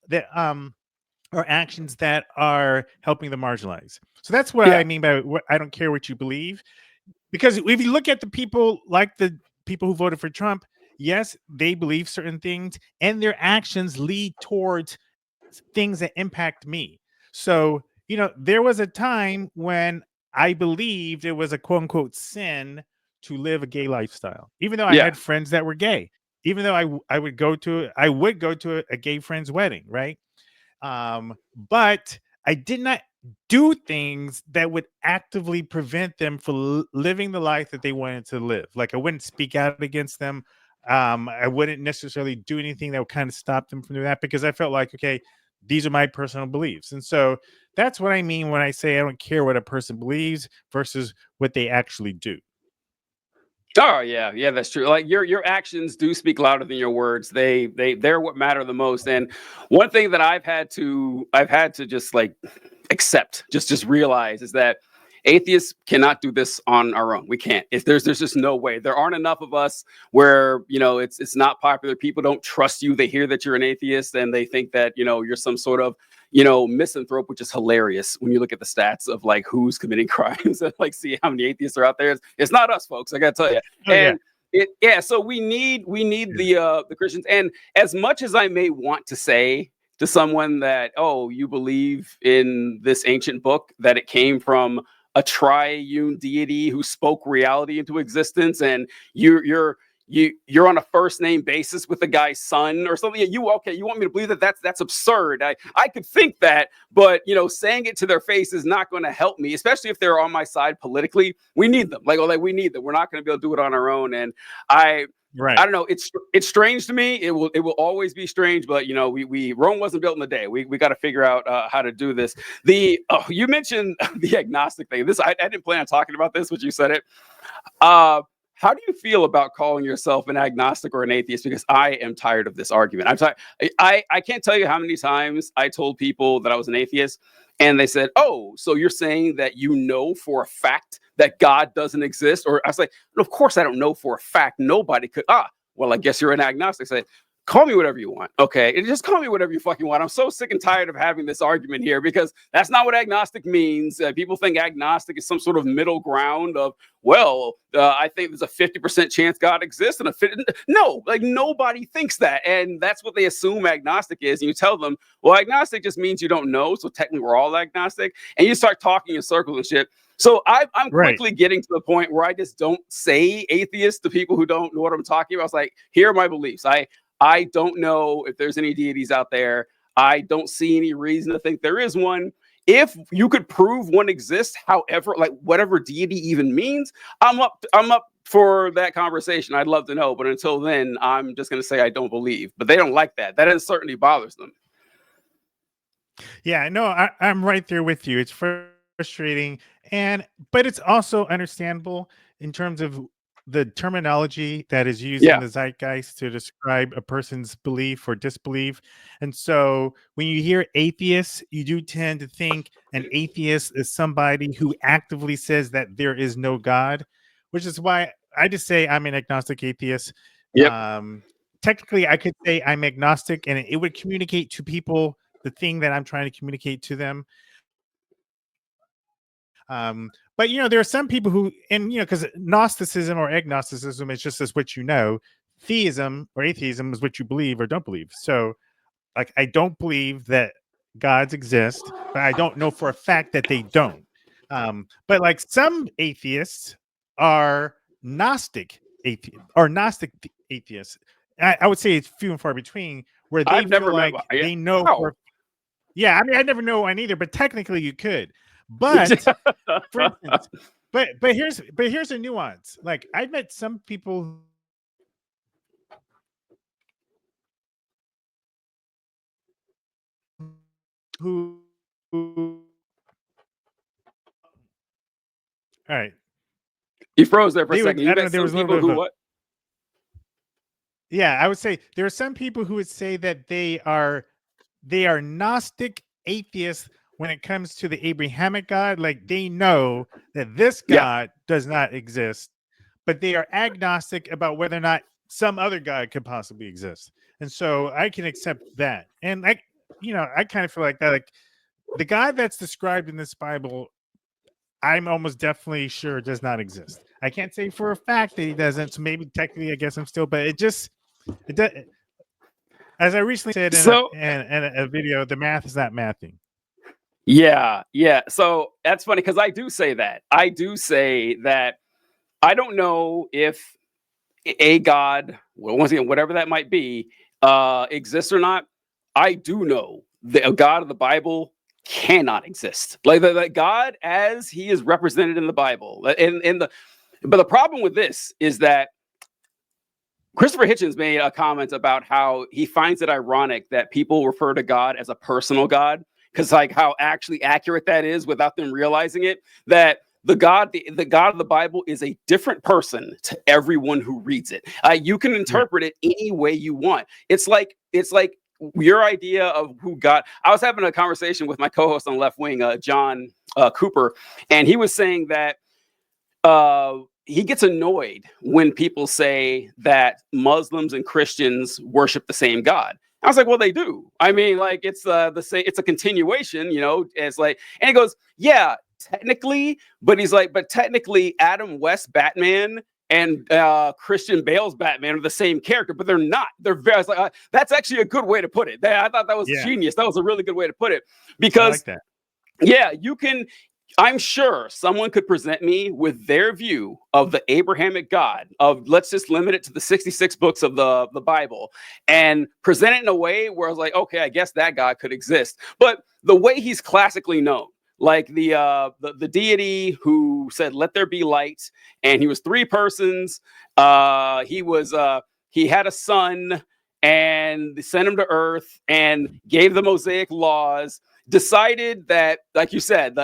that are actions that are helping the marginalized. So that's what I
Yeah.
mean by what I don't care what you believe. Because if you look at the people like the people who voted for Trump, yes, they believe certain things and their actions lead towards things that impact me. So, there was a time when I believed it was a quote unquote sin to live a gay lifestyle, even though I
Yeah.
had friends that were gay, even though I would go to a gay friend's wedding, right? But I did not do things that would actively prevent them from living the life that they wanted to live. Like I wouldn't speak out against them. I wouldn't necessarily do anything that would kind of stop them from doing that because I felt like, okay, these are my personal beliefs. And so that's what I mean when I say I don't care what a person believes versus what they actually do.
Oh yeah, yeah, that's true. Like your actions do speak louder than your words. They're what matter the most. And one thing that I've had to just like accept, just realize is that atheists cannot do this on our own. We can't. If there's just no way. There aren't enough of us where it's not popular. People don't trust you. They hear that you're an atheist and they think that you're some sort of misanthrope, which is hilarious when you look at the stats of like who's committing crimes and like see how many atheists are out there. It's not us, folks. I gotta tell you.
Oh yeah.
And so we need the Christians. And as much as I may want to say to someone that, oh, you believe in this ancient book, that it came from a triune deity who spoke reality into existence, and you're on a first name basis with the guy's son or something. You want me to believe that? That's absurd. I could think that, but saying it to their face is not going to help me, especially if they're on my side politically. We need them. Like we need them. We're not going to be able to do it on our own. And
Right.
I don't know. It's strange to me. It will always be strange. But we Rome wasn't built in a day. We got to figure out how to do this. You mentioned the agnostic thing. I didn't plan on talking about this, but you said it. How do you feel about calling yourself an agnostic or an atheist? Because I am tired of this argument. I'm tired. I can't tell you how many times I told people that I was an atheist, and they said, "Oh, so you're saying that for a fact that God doesn't exist?" Or I was like, "Of course I don't know for a fact. Nobody could." well, I guess you're an agnostic. I say, call me whatever you want. Okay. And just call me whatever you fucking want. I'm so sick and tired of having this argument here because that's not what agnostic means. People think agnostic is some sort of middle ground of, well, I think there's a 50% chance God exists and a 50. No, like nobody thinks that. And that's what they assume agnostic is. And you tell them, well, agnostic just means you don't know. So technically we're all agnostic. And you start talking in circles and shit. So I'm quickly getting to the point where I just don't say atheist to people who don't know what I'm talking about. I was like, here are my beliefs. I don't know if there's any deities out there. I don't see any reason to think there is one. If you could prove one exists, however, like whatever deity even means, I'm up for that conversation. I'd love to know. But until then, I'm just going to say I don't believe. But they don't like that. That certainly bothers them.
Yeah, no, I'm right there with you. It's frustrating, but it's also understandable in terms of the terminology that is used in the zeitgeist to describe a person's belief or disbelief. And so when you hear atheists, you do tend to think an atheist is somebody who actively says that there is no God, which is why I just say I'm an agnostic atheist. Technically, I could say I'm agnostic, and it would communicate to people the thing that I'm trying to communicate to them. But there are some people who, and because Gnosticism or agnosticism is just as what you know, theism or atheism is what you believe or don't believe. So, like, I don't believe that gods exist, but I don't know for a fact that they don't. But like some atheists are Gnostic atheists. I would say it's few and far between where they feel like they know. I mean, I never know one either, but technically you could. But for instance, but here's a nuance. Like I've met some people who all right.
You froze there for a second. You met some people who what?
Yeah, I would say there are some people who would say that they are Gnostic atheists when it comes to the Abrahamic God. Like they know that this God does not exist, but they are agnostic about whether or not some other God could possibly exist. And so I can accept that. And I kind of feel like that. Like the God that's described in this Bible, I'm almost definitely sure does not exist. I can't say for a fact that he doesn't. So maybe technically, I guess I'm still, but it does. As I recently said in a video, the math is not mathing.
Yeah. So that's funny because I do say that. I do say that I don't know if a God, well, once again, whatever that might be, exists or not. I do know that a God of the Bible cannot exist. Like the God as he is represented in the Bible. But the problem with this is that Christopher Hitchens made a comment about how he finds it ironic that people refer to God as a personal God, because like how actually accurate that is without them realizing it, that the God of the Bible is a different person to everyone who reads it. You can interpret it any way you want. It's like your idea of who God. I was having a conversation with my co-host on Left Wing, John Cooper, and he was saying that he gets annoyed when people say that Muslims and Christians worship the same God. I was like, well, they do. I mean, like it's the same. It's a continuation, It's like, and he goes, yeah, technically, but he's like, but technically, Adam West Batman and Christian Bale's Batman are the same character, but they're not. They're very. I was like, that's actually a good way to put it. I thought that was genius. That was a really good way to put it because,
I like that.
Yeah, you can. I'm sure someone could present me with their view of the Abrahamic God of, let's just limit it to the 66 books of the Bible, and present it in a way where I was like, okay, I guess that God could exist. But the way he's classically known, like the deity who said, let there be light, and he was three persons. He had a son and sent him to earth and gave the Mosaic laws, decided that, like you said,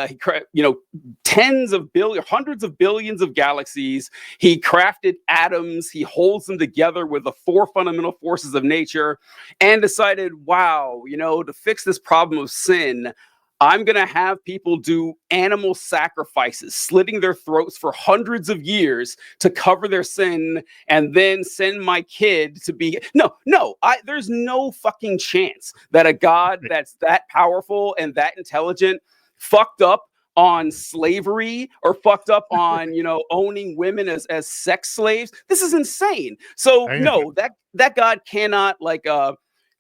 tens of billions, hundreds of billions of galaxies. He crafted atoms. He holds them together with the four fundamental forces of nature, and decided, wow, to fix this problem of sin, I'm going to have people do animal sacrifices, slitting their throats for hundreds of years to cover their sin, and then send my kid to be there's no fucking chance that a God that's that powerful and that intelligent fucked up on slavery or fucked up on owning women as sex slaves. This is insane. So no, that God cannot like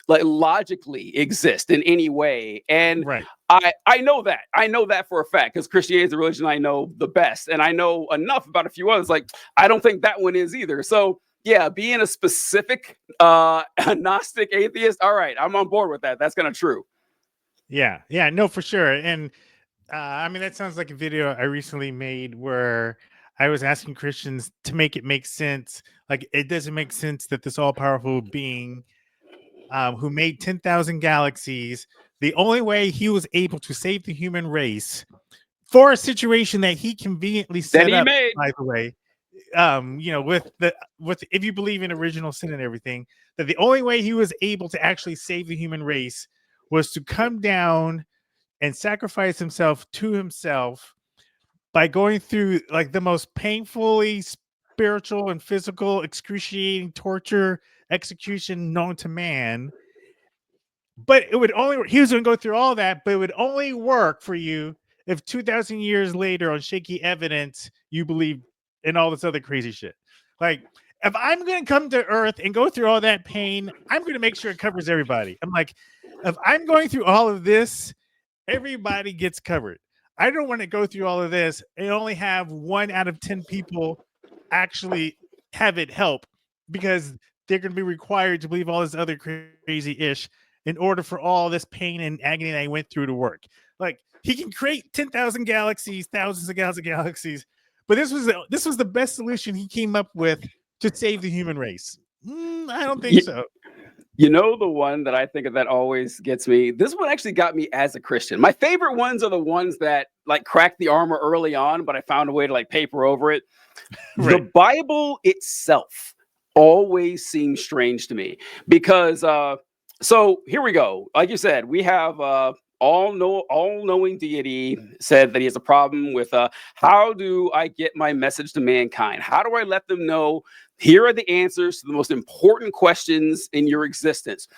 logically exist in any way. And
right.
I know that for a fact, because Christianity is the religion I know the best, and I know enough about a few others. Like, I don't think that one is either. So yeah, being a specific agnostic atheist, all right, I'm on board with that. That's kind of true.
Yeah, no, for sure. And I mean, that sounds like a video I recently made where I was asking Christians to make it make sense. Like, it doesn't make sense that this all-powerful being who made 10,000 galaxies, the only way he was able to save the human race for a situation that he conveniently set up, by the way, with if you believe in original sin and everything, that the only way he was able to actually save the human race was to come down and sacrifice himself to himself by going through like the most painfully spiritual and physical excruciating torture execution known to man. But it would only, he was going to go through all that, but it would only work for you if 2,000 years later on shaky evidence you believe in all this other crazy shit. Like, if I'm going to come to Earth and go through all that pain, I'm going to make sure it covers everybody. I'm like, if I'm going through all of this, everybody gets covered. I don't want to go through all of this and only have 1 out of 10 people actually have it help, because they're going to be required to believe all this other crazy ish in order for all this pain and agony that I went through to work. Like, he can create 10,000 galaxies, thousands of galaxies, but this was the best solution he came up with to save the human race. I don't think so.
You know, the one that I think of that always gets me, this one actually got me as a Christian. My favorite ones are the ones that like cracked the armor early on, but I found a way to like paper over it. Right. The Bible itself always seems strange to me because so here we go. Like you said, we have all-knowing deity said that he has a problem with how do I get my message to mankind? How do I let them know here are the answers to the most important questions in your existence?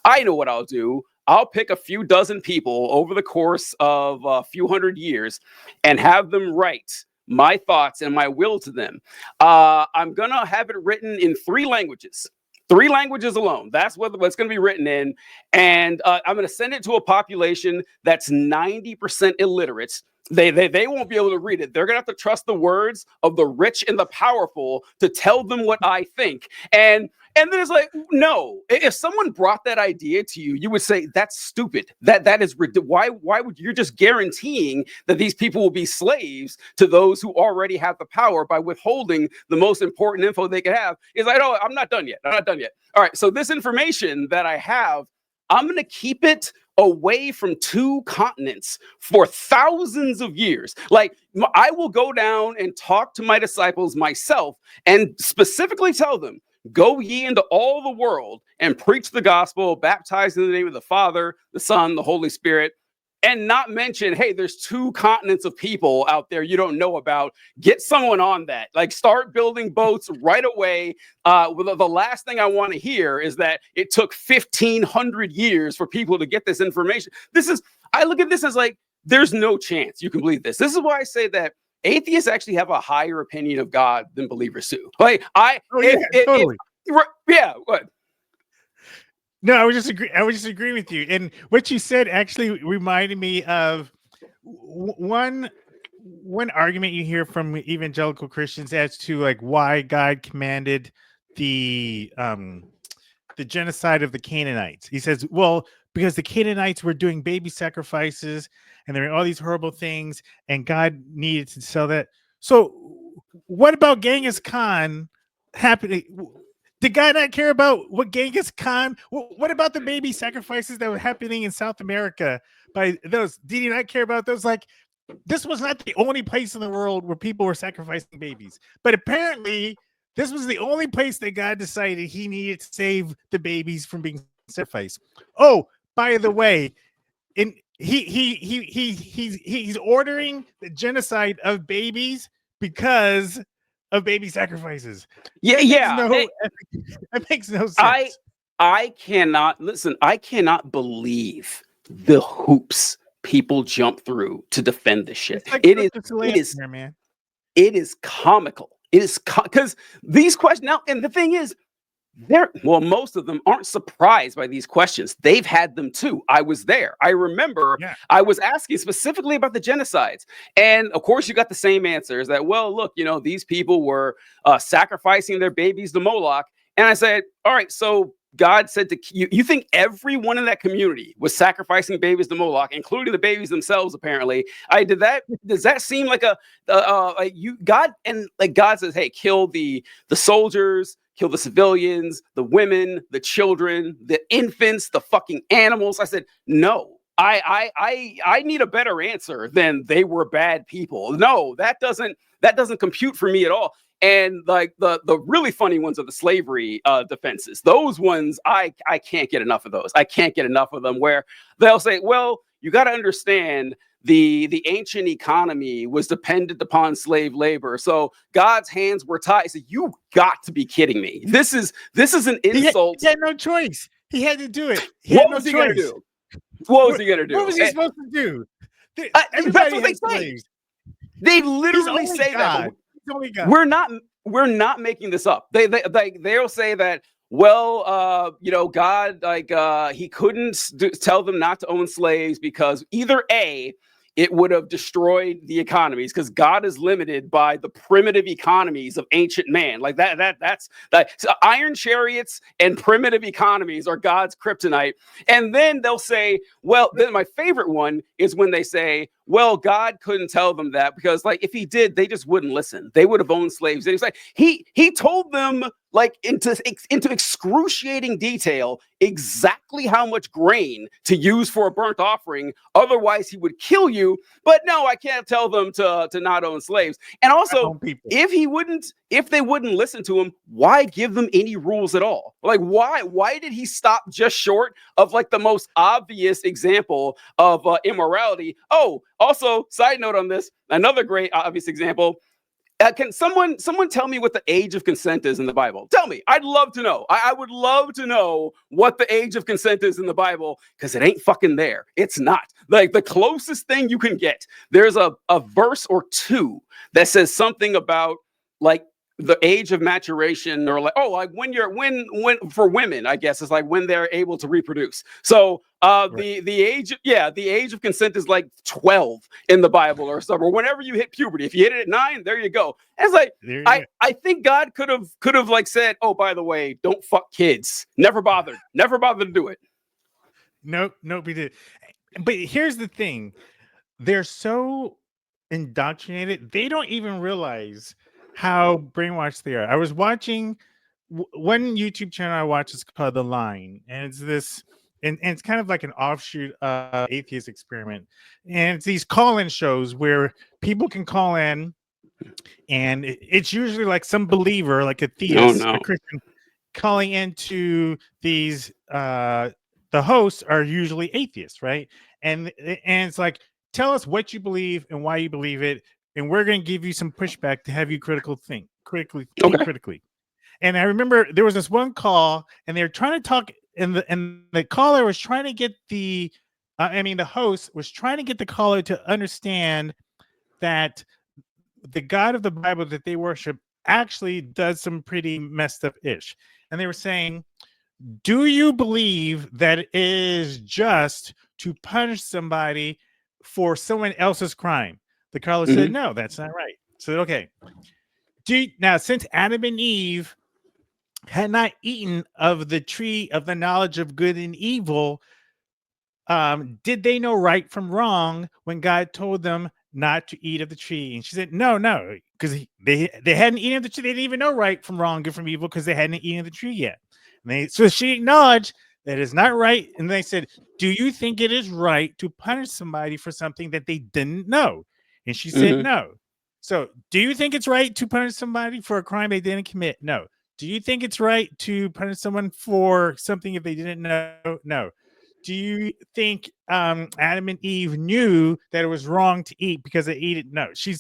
I know what I'll do. I'll pick a few dozen people over the course of a few hundred years and have them write my thoughts and my will to them. I'm going to have it written in 3 languages. 3 languages alone. That's what it's going to be written in. And I'm going to send it to a population that's 90% illiterate. They won't be able to read it. They're going to have to trust the words of the rich and the powerful to tell them what I think. And then it's like, no, if someone brought that idea to you, you would say, that's stupid. That is, why would you're just guaranteeing that these people will be slaves to those who already have the power by withholding the most important info they could have? Is like, oh, I'm not done yet. All right. So this information that I have, I'm going to keep it away from 2 continents for thousands of years. Like, I will go down and talk to my disciples myself and specifically tell them, go ye into all the world and preach the gospel, baptize in the name of the Father, the Son, the Holy Spirit, and not mention, hey, there's 2 continents of people out there you don't know about. Get someone on that. Like, start building boats right away. The last thing I want to hear is that it took 1,500 years for people to get this information. I look at this as like, there's no chance you can believe this. This is why I say that atheists actually have a higher opinion of God than believers do. Like,
totally.
What?
No, I was just agreeing with you. And what you said actually reminded me of one argument you hear from evangelical Christians as to like why God commanded the genocide of the Canaanites. He says, well, because the Canaanites were doing baby sacrifices and there were all these horrible things, and God needed to sell that. So what about Genghis Khan happening? Did God not care about what Genghis Khan? What about the baby sacrifices that were happening in South America by those? Did he not care about those? Like, this was not the only place in the world where people were sacrificing babies, but apparently this was the only place that God decided he needed to save the babies from being sacrificed. Oh, by the way, in he's ordering the genocide of babies because of baby sacrifices.
Yeah,
That makes
yeah.
no that makes no
I
sense.
I cannot listen. I cannot believe the hoops people jump through to defend this shit.
It's like
It is
Cirque du
it
Soleil
is
here, man.
it is comical. It is because these questions now, and the thing is, they're well, most of them aren't surprised by these questions. They've had them too. I was there. I remember
Yeah.
I was asking specifically about the genocides. And of course, you got the same answers that, well, look, these people were sacrificing their babies to Moloch. And I said, all right, so God said to you, you think everyone in that community was sacrificing babies to Moloch, including the babies themselves, apparently. Does that seem like like you God and like God says, hey, kill the soldiers, kill the civilians, the women, the children, the infants, the fucking animals. I said, no. I need a better answer than they were bad people. No, that doesn't compute for me at all. And like the really funny ones are the slavery defenses. Those ones I can't get enough of those. I can't get enough of them where they'll say, well, you got to understand the ancient economy was dependent upon slave labor. So God's hands were tied. So you got to be kidding me. This is an insult.
He had no choice. He had to do it. He had
What
no
was he gonna
choice.
do? What was he gonna
What
do?
was he supposed to do?
That's
Everybody
what they
had
say.
slaves.
They
He's
literally
only
say that,
God.
but
He's only God.
we're not making this up. They'll say that, well, God, like he couldn't tell them not to own slaves because either A, it would have destroyed the economies because God is limited by the primitive economies of ancient man. Like that's that. So iron chariots and primitive economies are God's kryptonite. And then they'll say, well, then my favorite one is when they say, well, God couldn't tell them that because, like, if he did, they just wouldn't listen. They would have owned slaves. And he's like, he told them like into excruciating detail exactly how much grain to use for a burnt offering. Otherwise, he would kill you. But no, I can't tell them to not own slaves. And also,
People.
if they wouldn't listen to him, why give them any rules at all? Like, why did he stop just short of like the most obvious example of immorality? Oh, also, side note on this, another great obvious example. Can someone tell me what the age of consent is in the Bible? Tell me. I'd love to know. I would love to know what the age of consent is in the Bible because it ain't fucking there. It's not. Like the closest thing you can get, there's a verse or two that says something about like the age of maturation or like, oh, like when for women, I guess, is like when they're able to reproduce. So
Right.
the age of consent is like 12 in the Bible or something, or whenever you hit puberty. If you hit it at 9, there you go. And it's like
There you go.
I think God could have like said, oh, by the way, don't fuck kids. Never bothered to do it.
Nope, he did. But here's the thing: they're so indoctrinated, they don't even realize how brainwashed they are. I was watching one YouTube channel I watch is called The Line, and it's this, and it's kind of like an offshoot of Atheist Experiment, and it's these call-in shows where people can call in, and it's usually like some believer, like a
Oh
theist, a
no.
Christian, calling into these. The hosts are usually atheists, right? And it's like, tell us what you believe and why you believe it, and we're going to give you some pushback to have you critically think
Okay.
critically. And I remember there was this one call, and they were trying to talk, and the caller was trying to get the host was trying to get the caller to understand that the God of the Bible that they worship actually does some pretty messed up ish. And they were saying, do you believe that it is just to punish somebody for someone else's crime? The caller said,
Mm-hmm.
no, that's not right. So, okay. Now, since Adam and Eve had not eaten of the tree of the knowledge of good and evil, did they know right from wrong when God told them not to eat of the tree? And she said, no, because they hadn't eaten of the tree. They didn't even know right from wrong, good from evil, because they hadn't eaten of the tree yet. So she acknowledged that it's not right. And they said, do you think it is right to punish somebody for something that they didn't know? And she said,
Mm-hmm.
no. So do you think it's right to punish somebody for a crime they didn't commit? No. Do you think it's right to punish someone for something if they didn't know? No. do you think Adam and Eve knew that it was wrong to eat because they eat it? No, she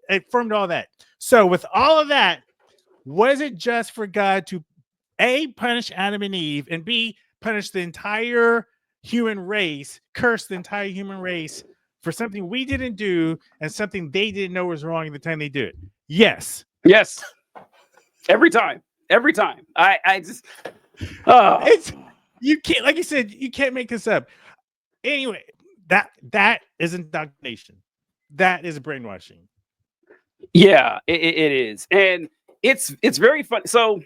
affirmed all that. So with all of that, was it just for God to A, punish Adam and Eve, and B, punish the entire human race, curse the entire human race for something we didn't do and something they didn't know was wrong at the time they did it? Yes.
Yes. Every time. I just, oh.
It's, you can't, like you said, you can't make this up. Anyway, that is indoctrination. That is brainwashing.
Yeah, it is. And it's very fun. So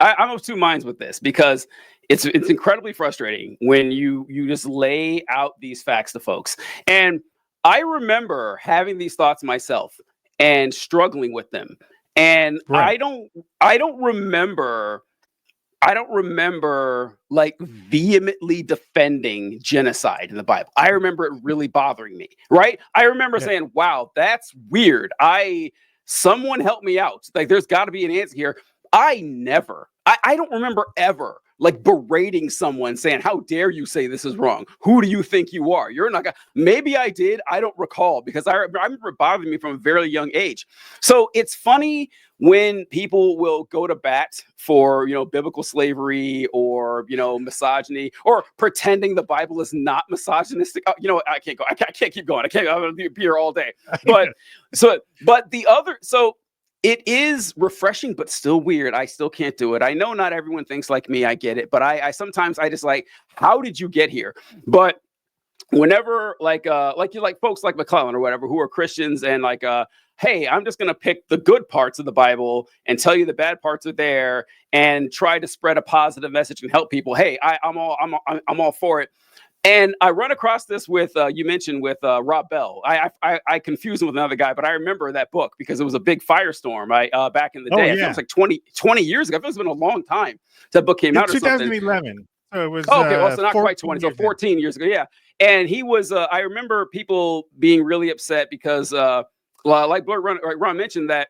I'm of two minds with this, because it's incredibly frustrating when you just lay out these facts to folks. And I remember having these thoughts myself and struggling with them. And
Right.
I don't remember like vehemently defending genocide in the Bible. I remember it really bothering me, right? I remember saying, wow, that's weird. Someone help me out. Like, there's got to be an answer here. I don't remember ever like berating someone saying, how dare you say this is wrong? Who do you think you are? You're not gonna. Maybe I did. I don't recall, because I remember it bothering me from a very young age. So it's funny when people will go to bat for, biblical slavery or, misogyny, or pretending the Bible is not misogynistic. I can't go. I can't keep going. I'm going to be here all day. But it is refreshing, but still weird. I still can't do it. I know not everyone thinks like me. I get it. But I sometimes I just like, how did you get here? But whenever like folks like McClellan or whatever who are Christians and like, hey, I'm just going to pick the good parts of the Bible and tell you the bad parts are there and try to spread a positive message and help people. Hey, I'm all for it. And I run across this with, you mentioned with Rob Bell. I confused him with another guy, but I remember that book because it was a big firestorm back in the day. I think it was like 20 years ago. I think it's been a long time that book came out or
2011. So it was
okay, well, so not quite 20, so 14 years ago. Yeah. And he was, I remember people being really upset because like Ron mentioned that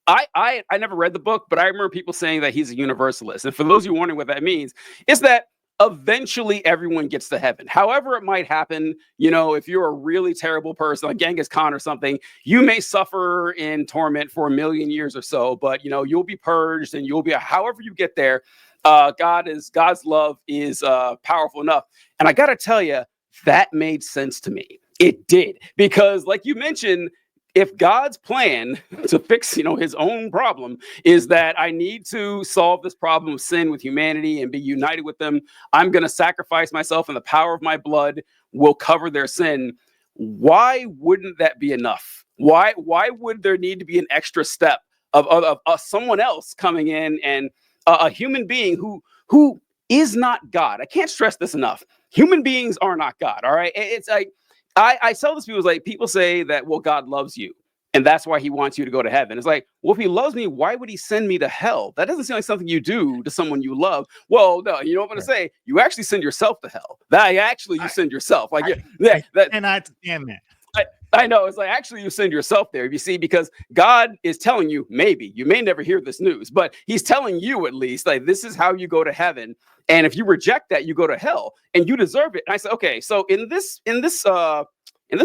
I never read the book, but I remember people saying that he's a universalist. And for those of you wondering what that means, is that eventually everyone gets to heaven. However it might happen, if you're a really terrible person like Genghis Khan or something, you may suffer in torment for 1,000,000 years or so, but you'll be purged and you'll be, however you get there, God's love is powerful enough. And I got to tell you, that made sense to me. It did, because like you mentioned, if God's plan to fix, his own problem is that I need to solve this problem of sin with humanity and be united with them, I'm going to sacrifice myself and the power of my blood will cover their sin. Why wouldn't that be enough? Why would there need to be an extra step of someone else coming in and a human being who is not God? I can't stress this enough. Human beings are not God. All right. It's like, I tell this people say that, well, God loves you and that's why he wants you to go to heaven. It's like, well, if he loves me, why would he send me to hell? That doesn't seem like something you do to someone you love. Well, no, you know what I'm going to say? You actually send yourself to hell. You send yourself. Like,
I cannot stand that.
I know. It's like, actually, you send yourself there, you see, because God is telling you, maybe you may never hear this news, but he's telling you at least, like, this is how you go to heaven. And if you reject that, you go to hell and you deserve it. And I said, okay, so in this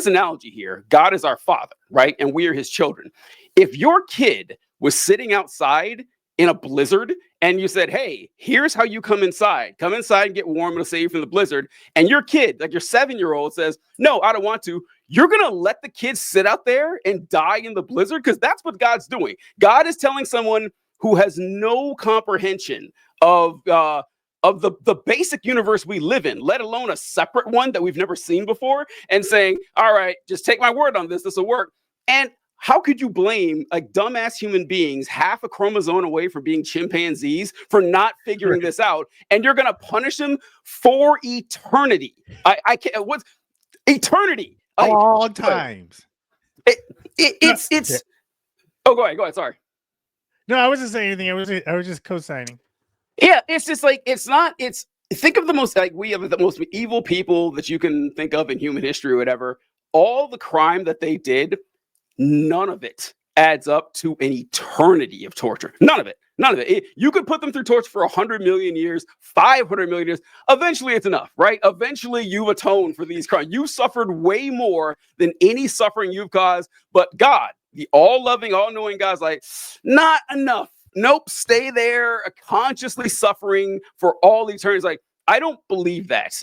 analogy here, God is our father, right? And we are his children. If your kid was sitting outside in a blizzard and you said, hey, here's how you come inside and get warm, it'll save you from the blizzard. And your kid, like your 7-year-old says, no, I don't want to. You're going to let the kid sit out there and die in the blizzard? Because that's what God's doing. God is telling someone who has no comprehension of the basic universe we live in, let alone a separate one that we've never seen before, and saying, all right, just take my word on this. This will work. And how could you blame like dumbass human beings half a chromosome away from being chimpanzees for not figuring this out? And you're going to punish them for eternity. I can't. What's eternity?
All times.
It's. Oh, go ahead. Sorry.
No, I wasn't saying anything. I was just co-signing.
Yeah, it's just like, think of the most, like, we have the most evil people that you can think of in human history or whatever. All the crime that they did, none of it adds up to an eternity of torture. None of it. None of it. You could put them through torture for 100 million years, 500 million years. Eventually, it's enough, right? Eventually, you've atoned for these crimes. You suffered way more than any suffering you've caused. But God, the all-loving, all-knowing God's like, not enough. Nope, stay there, consciously suffering for all eternity. It's like, I don't believe that.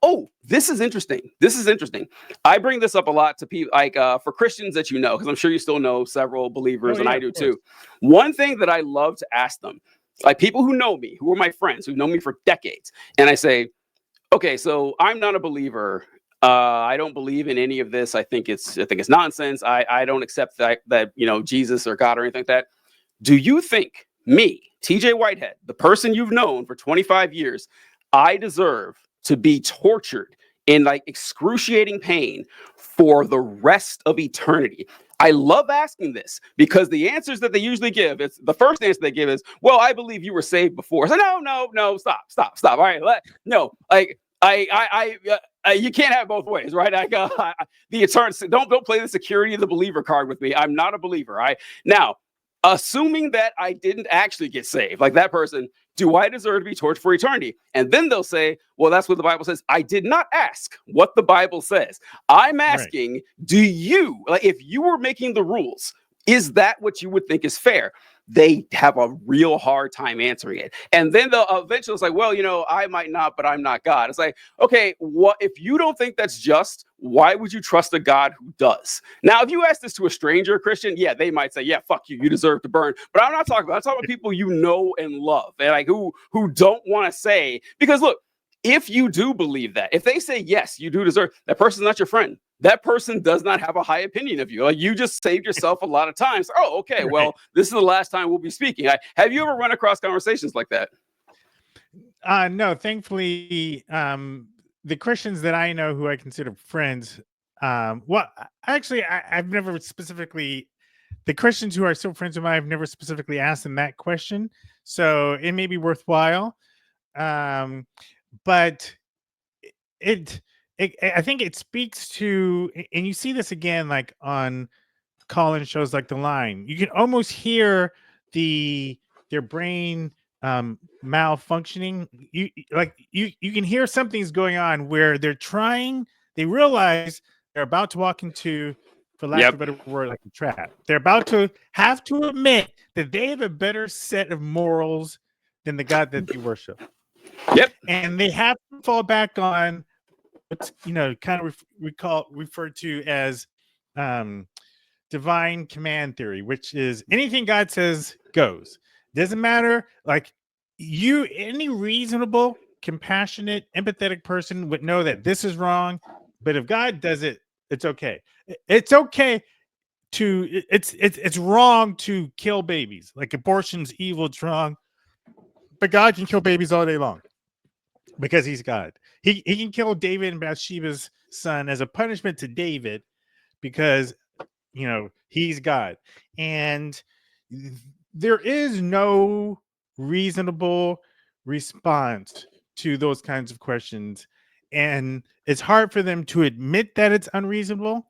Oh, this is interesting. This is interesting. I bring this up a lot to people, like for Christians that you know, because I'm sure you still know several believers, and I do too. One thing that I love to ask them, like people who know me, who are my friends, who've known me for decades, and I say, okay, so I'm not a believer. I don't believe in any of this. I think it's nonsense. I don't accept that Jesus or God or anything like that. Do you think me, TJ Whitehead, the person you've known for 25 years, I deserve to be tortured in like excruciating pain for the rest of eternity? I love asking this because the answers that they usually give, it's the first answer they give is, well, I believe you were saved before. So no, stop. All right, no, like you can't have both ways, right? The eternity. Don't play the security of the believer card with me. I'm not a believer. Now, assuming that I didn't actually get saved, like that person, do I deserve to be tortured for eternity? And then they'll say, well, that's what the Bible says. I did not ask what the Bible says. I'm asking, do you, like, if you were making the rules, is that what you would think is fair? They have a real hard time answering it. And then they'll eventually, it's like, well, I might not, but I'm not God. It's like, okay, what if you don't think that's just, why would you trust a God who does? Now, if you ask this to a stranger Christian, yeah, they might say, yeah, fuck you, you deserve to burn. But I'm talking about people you know and love, and like who don't want to say, because look, if you do believe that, if they say, yes, you do deserve, that person's not your friend. That person does not have a high opinion of you. Like, you just saved yourself a lot of times. Oh, okay. Well, this is the last time we'll be speaking. Have you ever run across conversations like that?
No, thankfully, the Christians that I know who I consider friends, well, actually, I've never specifically, the Christians who are still friends of mine, I've never specifically asked them that question. So it may be worthwhile. But I think it speaks to, and you see this again, like on call-in shows like The Line, you can almost hear their brain malfunctioning. You can hear something's going on where they realize they're about to walk into, for lack of a better word, like a trap. They're about to have to admit that they have a better set of morals than the God that they worship.
Yep.
And they have to fall back on what's kind of referred to as divine command theory, which is anything God says goes. Doesn't matter. Like, any reasonable, compassionate, empathetic person would know that this is wrong, but if God does it, it's okay. It's okay it's wrong to kill babies. Like, abortion's evil, it's wrong, but God can kill babies all day long because he's God. He can kill David and Bathsheba's son as a punishment to David because he's God. And there is no reasonable response to those kinds of questions, and it's hard for them to admit that it's unreasonable.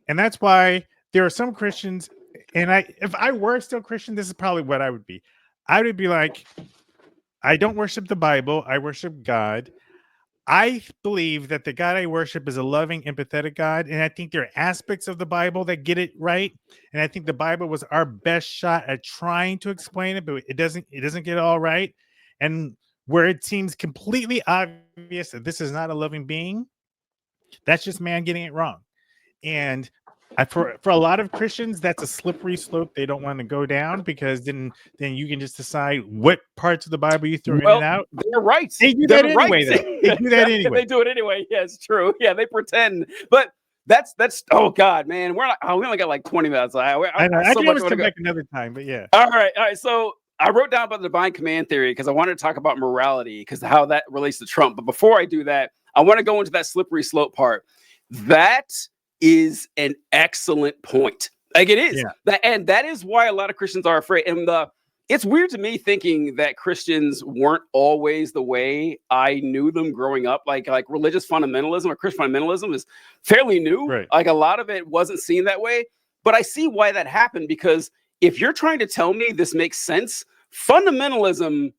And that's why there are some Christians, and if I were still Christian, this is probably what I would be. I would be like, I don't worship the Bible, I worship God. I believe that the God I worship is a loving, empathetic God, and I think there are aspects of the Bible that get it right. And I think the Bible was our best shot at trying to explain it, but it doesn't get it all right. And where it seems completely obvious that this is not a loving being, that's just man getting it wrong. And for a lot of Christians, that's a slippery slope they don't want to go down, because then you can just decide what parts of the Bible you throw in and out.
They're right.
They do that anyway, though. They do that anyway.
They do it anyway. Yeah, it's true. Yeah, they pretend. But that's oh God, man. We only got like 20 minutes. I know.
I can always come back another time, but yeah.
All right. So I wrote down about the divine command theory because I wanted to talk about morality, because how that relates to Trump. But before I do that, I want to go into that slippery slope part. That is an excellent point. Like, it is. Yeah. And that is why a lot of Christians are afraid. And it's weird to me thinking that Christians weren't always the way I knew them growing up. Like religious fundamentalism or Christian fundamentalism is fairly new. Right. Like, a lot of it wasn't seen that way. But I see why that happened, because if you're trying to tell me this makes sense fundamentalism,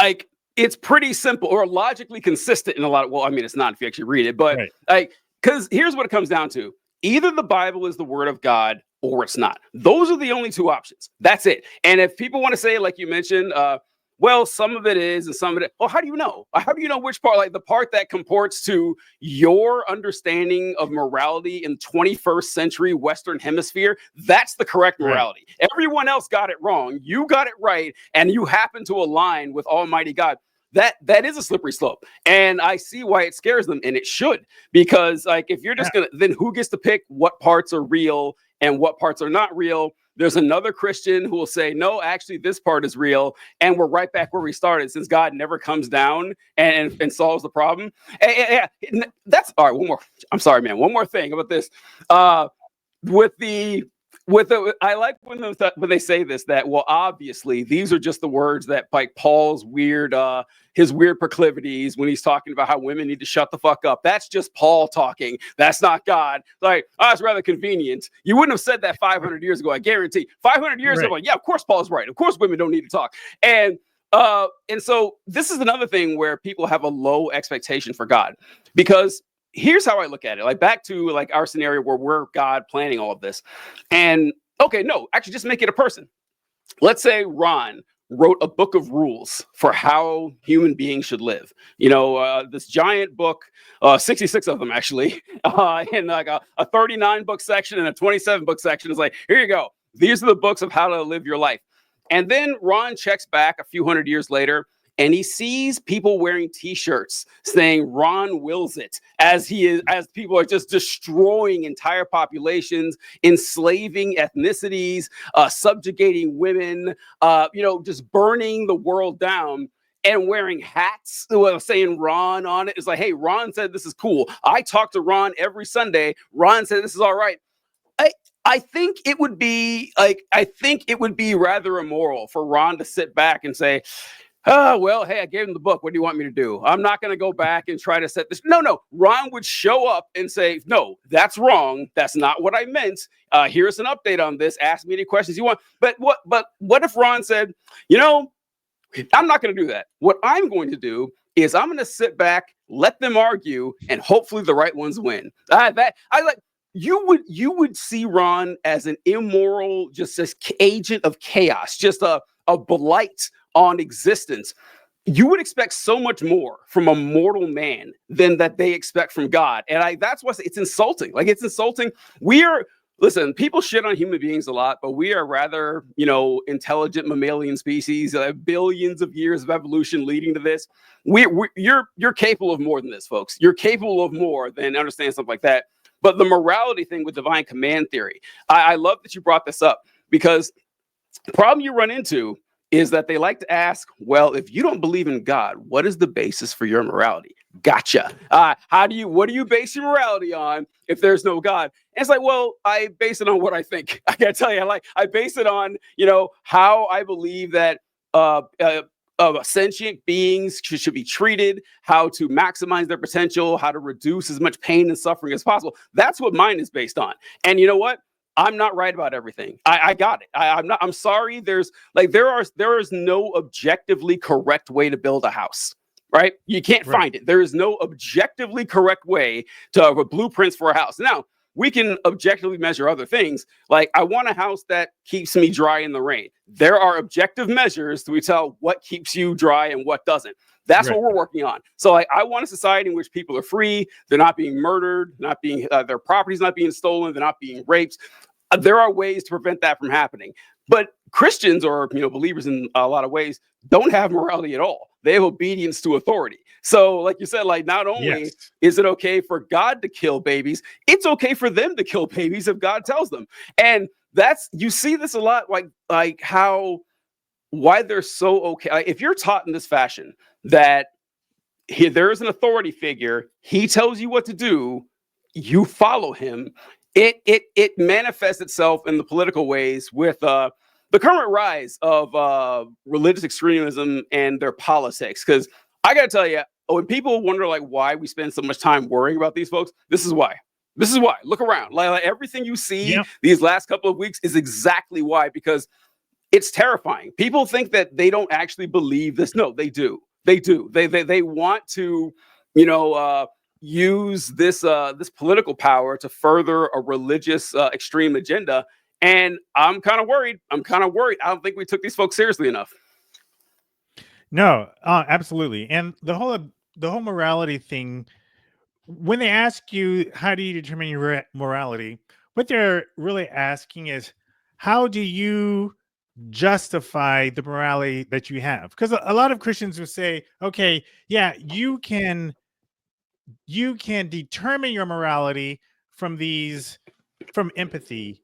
like, it's pretty simple or logically consistent in a lot of, well, I mean, it's not if you actually read it, but
Right.
like, because here's what it comes down to. Either the Bible is the word of God or it's not. Those are the only two options. That's it. And if people want to say, like you mentioned, well, some of it is and some of it, well, how do you know? How do you know which part, like the part that comports to your understanding of morality in 21st century Western hemisphere? That's the correct
Right.
morality. Everyone else got it wrong. You got it right. And you happen to align with Almighty God. That is a slippery slope. And I see why it scares them, and it should, because like if you're just gonna, then who gets to pick what parts are real and what parts are not real? There's another Christian who will say, no, actually, this part is real. And we're right back where we started, since God never comes down and solves the problem. And that's all right. One more. I'm sorry, man. One more thing about this. With the I like when they say this, that, well, obviously these are just the words that, like, Paul's weird his weird proclivities when he's talking about how women need to shut the fuck up. That's just Paul talking. That's not God. Like, oh, it's rather convenient. You wouldn't have said that 500 years ago. I guarantee. 500 years ago, like, yeah, of course Paul's right. Of course women don't need to talk. And so this is another thing where people have a low expectation for God, because here's how I look at it. Like, back to like our scenario where we're God planning all of this. And okay, no, actually just make it a person. Let's say Ron wrote a book of rules for how human beings should live. You know, this giant book, 66 of them actually, in like a 39 book section and a 27 book section. Is like, here you go. These are the books of how to live your life. And then Ron checks back a few hundred years later, and he sees people wearing T-shirts saying Ron wills it, as people are just destroying entire populations, enslaving ethnicities, subjugating women, just burning the world down, and wearing hats saying Ron on it. It's like, hey, Ron said this is cool. I talk to Ron every Sunday. Ron said this is all right. I think it would be rather immoral for Ron to sit back and say, oh, well, hey, I gave him the book. What do you want me to do? I'm not going to go back and try to set this. No. Ron would show up and say, no, that's wrong. That's not what I meant. Here's an update on this. Ask me any questions you want. But what if Ron said, I'm not going to do that. What I'm going to do is I'm going to sit back, let them argue, and hopefully the right ones win. You would see Ron as an immoral, just as agent of chaos, just a blight on existence. You would expect so much more from a mortal man than that they expect from God. And that's why it's insulting. Like, it's insulting. Listen, people shit on human beings a lot, but we are rather, intelligent mammalian species, billions of years of evolution leading to this. You're capable of more than this, folks. You're capable of more than understand something like that. But the morality thing with divine command theory, I love that you brought this up, because the problem you run into is that they like to ask, well, if you don't believe in God, what is the basis for your morality? Gotcha. What do you base your morality on if there's no God? And it's like, well, I base it on what I think. I gotta tell you, I base it on, how I believe that sentient beings should be treated, how to maximize their potential, how to reduce as much pain and suffering as possible. That's what mine is based on. And you know what? I'm not right about everything. I got it. I'm sorry. There is no objectively correct way to build a house, right? You can't find it. There is no objectively correct way to have a blueprints for a house. Now, we can objectively measure other things. Like, I want a house that keeps me dry in the rain. There are objective measures to tell what keeps you dry and what doesn't. That's what we're working on. So, I want a society in which people are free. They're not being murdered, their property's not being stolen. They're not being raped. There are ways to prevent that from happening. But Christians, or believers in a lot of ways, don't have morality at all. They have obedience to authority. So, like you said, not only is it okay for God to kill babies, it's okay for them to kill babies if God tells them. And you see this a lot, like why they're so okay. If you're taught in this fashion that there is an authority figure, he tells you what to do, you follow him. It manifests itself in the political ways with the current rise of religious extremism and their politics. Because I got to tell you, when people wonder why we spend so much time worrying about these folks, this is why. Look around. Like everything you see these last couple of weeks is exactly why. Because it's terrifying. People think that they don't actually believe this. No, they do. They do. They want to, you know, use this political power to further a religious extreme agenda. And I'm kind of worried. I don't think we took these folks seriously enough.
No, absolutely. And the whole morality thing, when they ask you how do you determine your morality, what they're really asking is how do you justify the morality that you have? Because a lot of Christians will say, okay, yeah, you can determine your morality from empathy,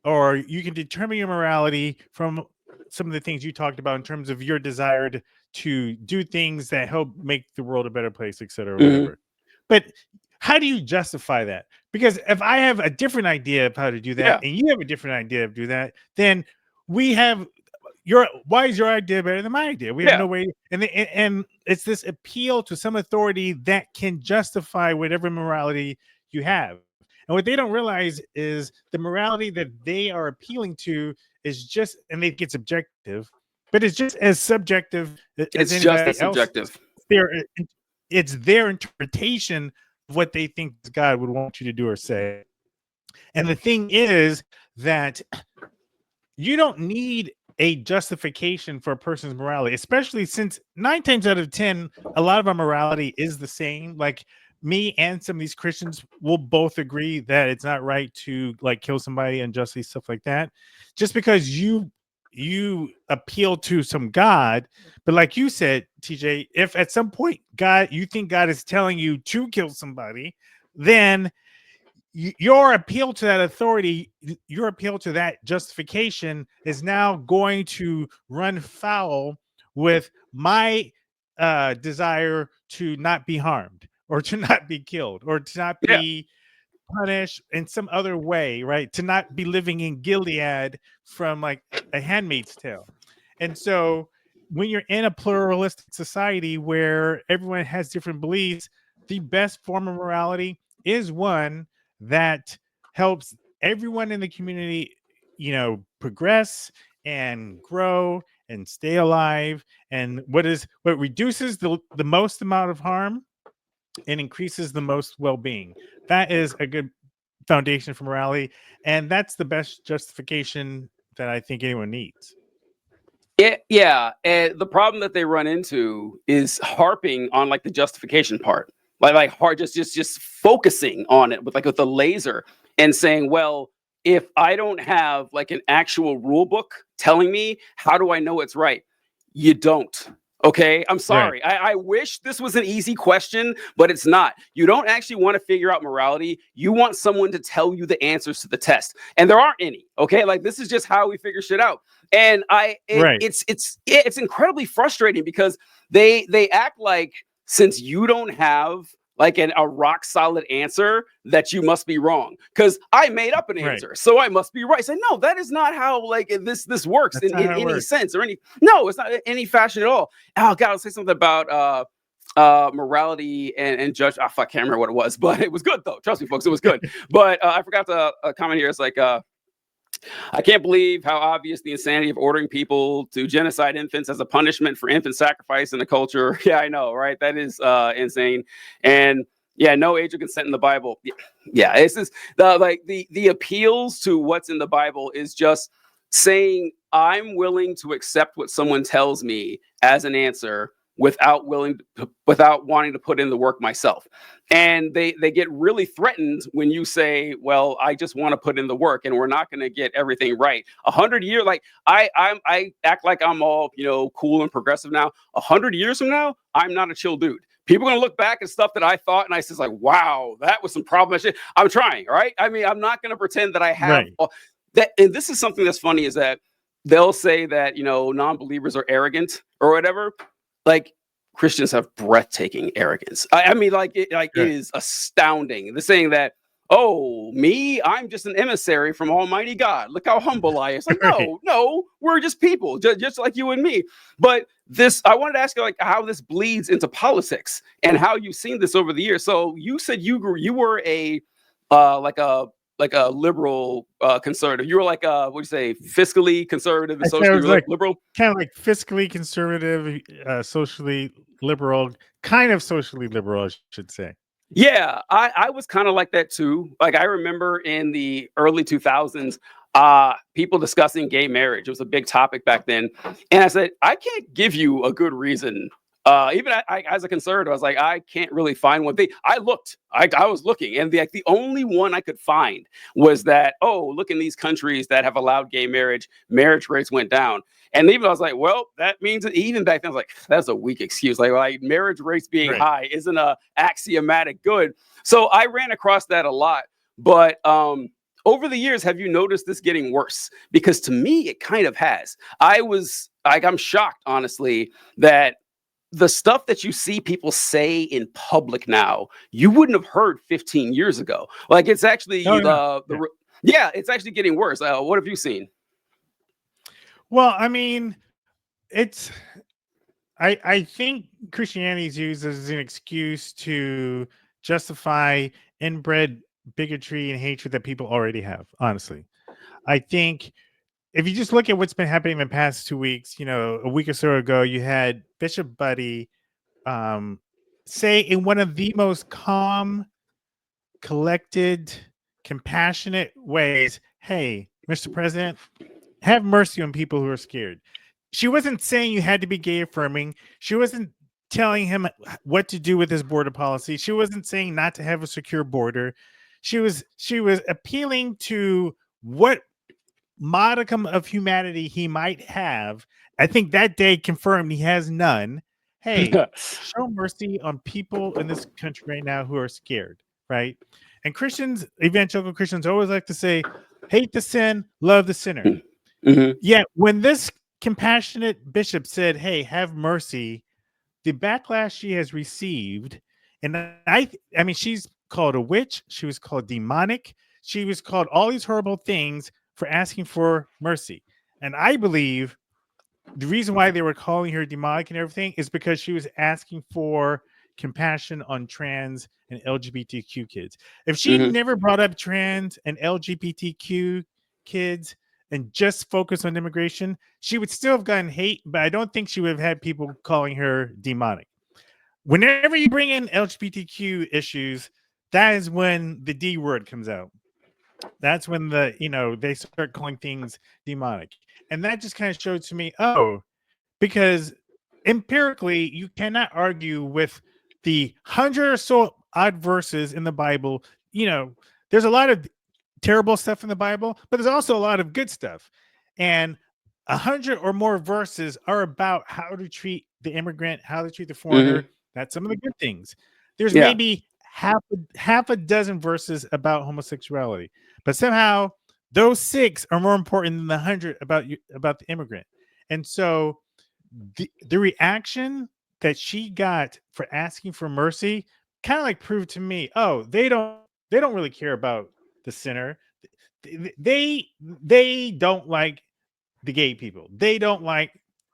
or you can determine your morality from some of the things you talked about in terms of your desire to do things that help make the world a better place, et cetera, or whatever. But how do you justify that? Because if I have a different idea of how to do that,
Yeah,
and you have a different idea of do that, then we have why is your idea better than my idea? We have
yeah,
no way, and it's this appeal to some authority that can justify whatever morality you have. And what they don't realize is the morality that they are appealing to is just, and they think it's objective, but it's just as subjective as
it's just
anybody
as
else.
subjective.
It's their interpretation of what they think God would want you to do or say. And the thing is that you don't need a justification for a person's morality, especially since 9 times out of 10, a lot of our morality is the same. Like me and some of these Christians will both agree that it's not right to like kill somebody unjustly, stuff like that. Just because you appeal to some God, but like you said, TJ, if at some point you think God is telling you to kill somebody, then your appeal to that authority, your appeal to that justification is now going to run foul with my desire to not be harmed or to not be killed or to not
Yeah,
be punished in some other way, right? To not be living in Gilead from like a Handmaid's Tale. And so when you're in a pluralistic society where everyone has different beliefs, the best form of morality is one that helps everyone in the community, progress and grow and stay alive. And what reduces the most amount of harm and increases the most well-being. That is a good foundation for morality, and that's the best justification that I think anyone needs.
yeah. And the problem that they run into is harping on like the justification part, like hard, just focusing on it with a laser and saying, well, if I don't have like an actual rule book telling me, how do I know it's right? You don't. Okay, I'm
Right.
sorry. I wish this was an easy question, but it's not. You don't actually want to figure out morality. You want someone to tell you the answers to the test, and there aren't any. Okay, like this is just how we figure shit out. And
Right.
it's incredibly frustrating because they act like since you don't have like a rock solid answer that you must be wrong because I made up an
Right.
answer, so I must be right. Say no, that is not how like this works
That's not
in
how it
any
works.
sense or any. No, it's not in any fashion at all. Oh God, I'll say something about morality and judge. Oh, fuck, I can't remember what it was, but it was good though. Trust me, folks, it was good. But I forgot to comment here. It's like I can't believe how obvious the insanity of ordering people to genocide infants as a punishment for infant sacrifice in the culture. Yeah, I know, right? That is insane. And yeah, no age of consent in the Bible. Yeah, it's just the appeals to what's in the Bible is just saying I'm willing to accept what someone tells me as an answer without wanting to put in the work myself. And they get really threatened when you say, well, I just want to put in the work and we're not going to get everything right. 100 years, like I act like I'm all cool and progressive now. 100 years from now, I'm not a chill dude. People are gonna look back at stuff that I thought and I says like, wow, that was some problem shit. I'm trying, right? I mean, I'm not gonna pretend that I have
Right.
that. And this is something that's funny is that they'll say that non-believers are arrogant or whatever. Like Christians have breathtaking arrogance. I mean, it
Right.
is astounding. They're saying that, oh, me, I'm just an emissary from Almighty God. Look how humble I am. It's like,
Right.
no, we're just people, just like you and me. But I wanted to ask you like how this bleeds into politics and how you've seen this over the years. So you said you were a like a a liberal conservative. You were like what do you say, fiscally conservative and
I said it
socially
was like
liberal.
kind of like fiscally conservative, socially liberal, kind of socially liberal, I should say.
Yeah, I was kind of like that too. Like I remember in the early 2000s, people discussing gay marriage. It was a big topic back then, and I said I can't give you a good reason. Even as a conservative, I was like, I can't really find one thing. I looked, I was looking, and the only one I could find was that, oh, look, in these countries that have allowed gay marriage, marriage rates went down. And even I was like, well, that means that even back then I was like, that's a weak excuse. Like marriage rates being
Right.
high isn't a axiomatic good. So I ran across that a lot. But over the years, have you noticed this getting worse? Because to me, it kind of has. I'm shocked, honestly, that the stuff that you see people say in public now, you wouldn't have heard 15 years ago. Like it's actually
Oh, yeah.
yeah, it's actually getting worse. What have you seen?
Well, I mean, it's I think Christianity is used as an excuse to justify inbred bigotry and hatred that people already have. Honestly, I think if you just look at what's been happening in the past 2 weeks, a week or so ago, you had Bishop Buddy um, say in one of the most calm, collected, compassionate ways, "Hey, Mr. President, have mercy on people who are scared." She wasn't saying you had to be gay affirming. She wasn't telling him what to do with his border policy. She wasn't saying not to have a secure border. She was appealing to what modicum of humanity he might have. I think that day confirmed he has none. Hey, show mercy on people in this country right now who are scared, right? And Christians, evangelical Christians, always like to say, hate the sin, love the sinner.
Mm-hmm.
Yet when this compassionate bishop said, hey, have mercy, the backlash she has received, and I mean, she's called a witch, she was called demonic, she was called all these horrible things for asking for mercy. And I believe the reason why they were calling her demonic and everything is because she was asking for compassion on trans and LGBTQ kids. If she
Mm-hmm.
never brought up trans and LGBTQ kids and just focused on immigration, she would still have gotten hate, but I don't think she would have had people calling her demonic. Whenever you bring in LGBTQ issues, that is when the D word comes out. That's when they start calling things demonic. And that just kind of showed to me, oh, because empirically you cannot argue with the 100 or so odd verses in the Bible. There's a lot of terrible stuff in the Bible, but there's also a lot of good stuff. And 100 or more verses are about how to treat the immigrant, how to treat the foreigner.
Mm-hmm.
That's some of the good things. There's
Yeah.
maybe half a dozen verses about homosexuality, but somehow those 6 are more important than the 100 about the immigrant. And so the reaction that she got for asking for mercy kind of like proved to me, oh, they don't really care about the sinner. They don't like the gay people. They don't like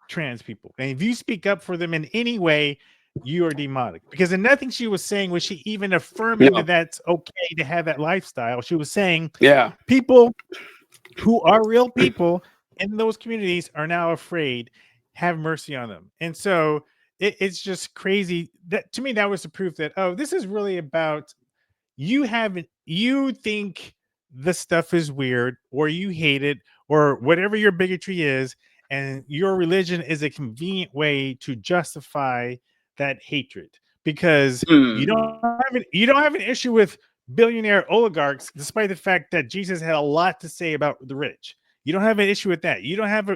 trans people. And if you speak up for them in any way, you are demonic. Because in nothing she was saying was she even affirming that
No.
that's okay to have that lifestyle. She was saying
Yeah.
people who are real people in those communities are now afraid. Have mercy on them. And so it's just crazy. That to me, that was the proof that, oh, this is really about you think the stuff is weird or you hate it or whatever your bigotry is, and your religion is a convenient way to justify that hatred because you
Mm.
don't have an issue with billionaire oligarchs, despite the fact that Jesus had a lot to say about the rich. You don't have an issue with that. You don't have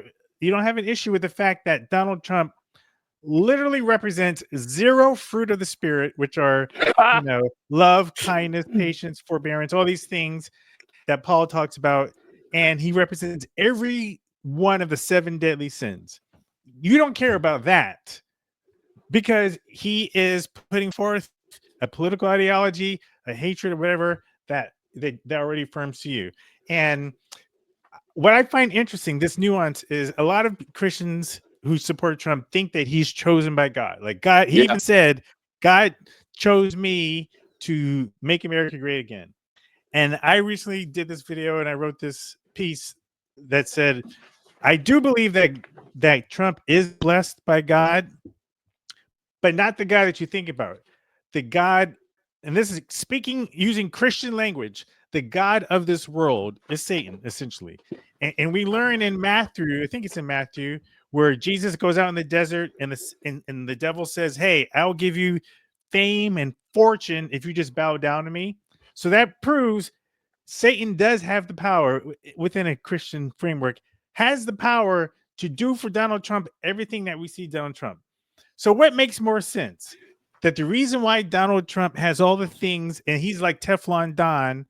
an issue with the fact that Donald Trump literally represents 0 fruit of the spirit, which are, love, kindness, patience, forbearance, all these things that Paul talks about. And he represents every one of the 7 deadly sins. You don't care about that because he is putting forth a political ideology, a hatred, or whatever that already affirms to you. And what I find interesting, this nuance, is a lot of Christians who support Trump think that he's chosen by God. Like God, he
Yeah.
even said, God chose me to make America great again. And I recently did this video and I wrote this piece that said, I do believe that Trump is blessed by God, but not the God that you think about. The God, and this is speaking using Christian language, the God of this world is Satan, essentially. And we learn in Matthew, I think it's in Matthew, where Jesus goes out in the desert and the devil says, hey, I'll give you fame and fortune if you just bow down to me. So that proves Satan does have the power within a Christian framework, has the power to do for Donald Trump everything that we see Donald Trump. So what makes more sense? That the reason why Donald Trump has all the things and he's like Teflon Don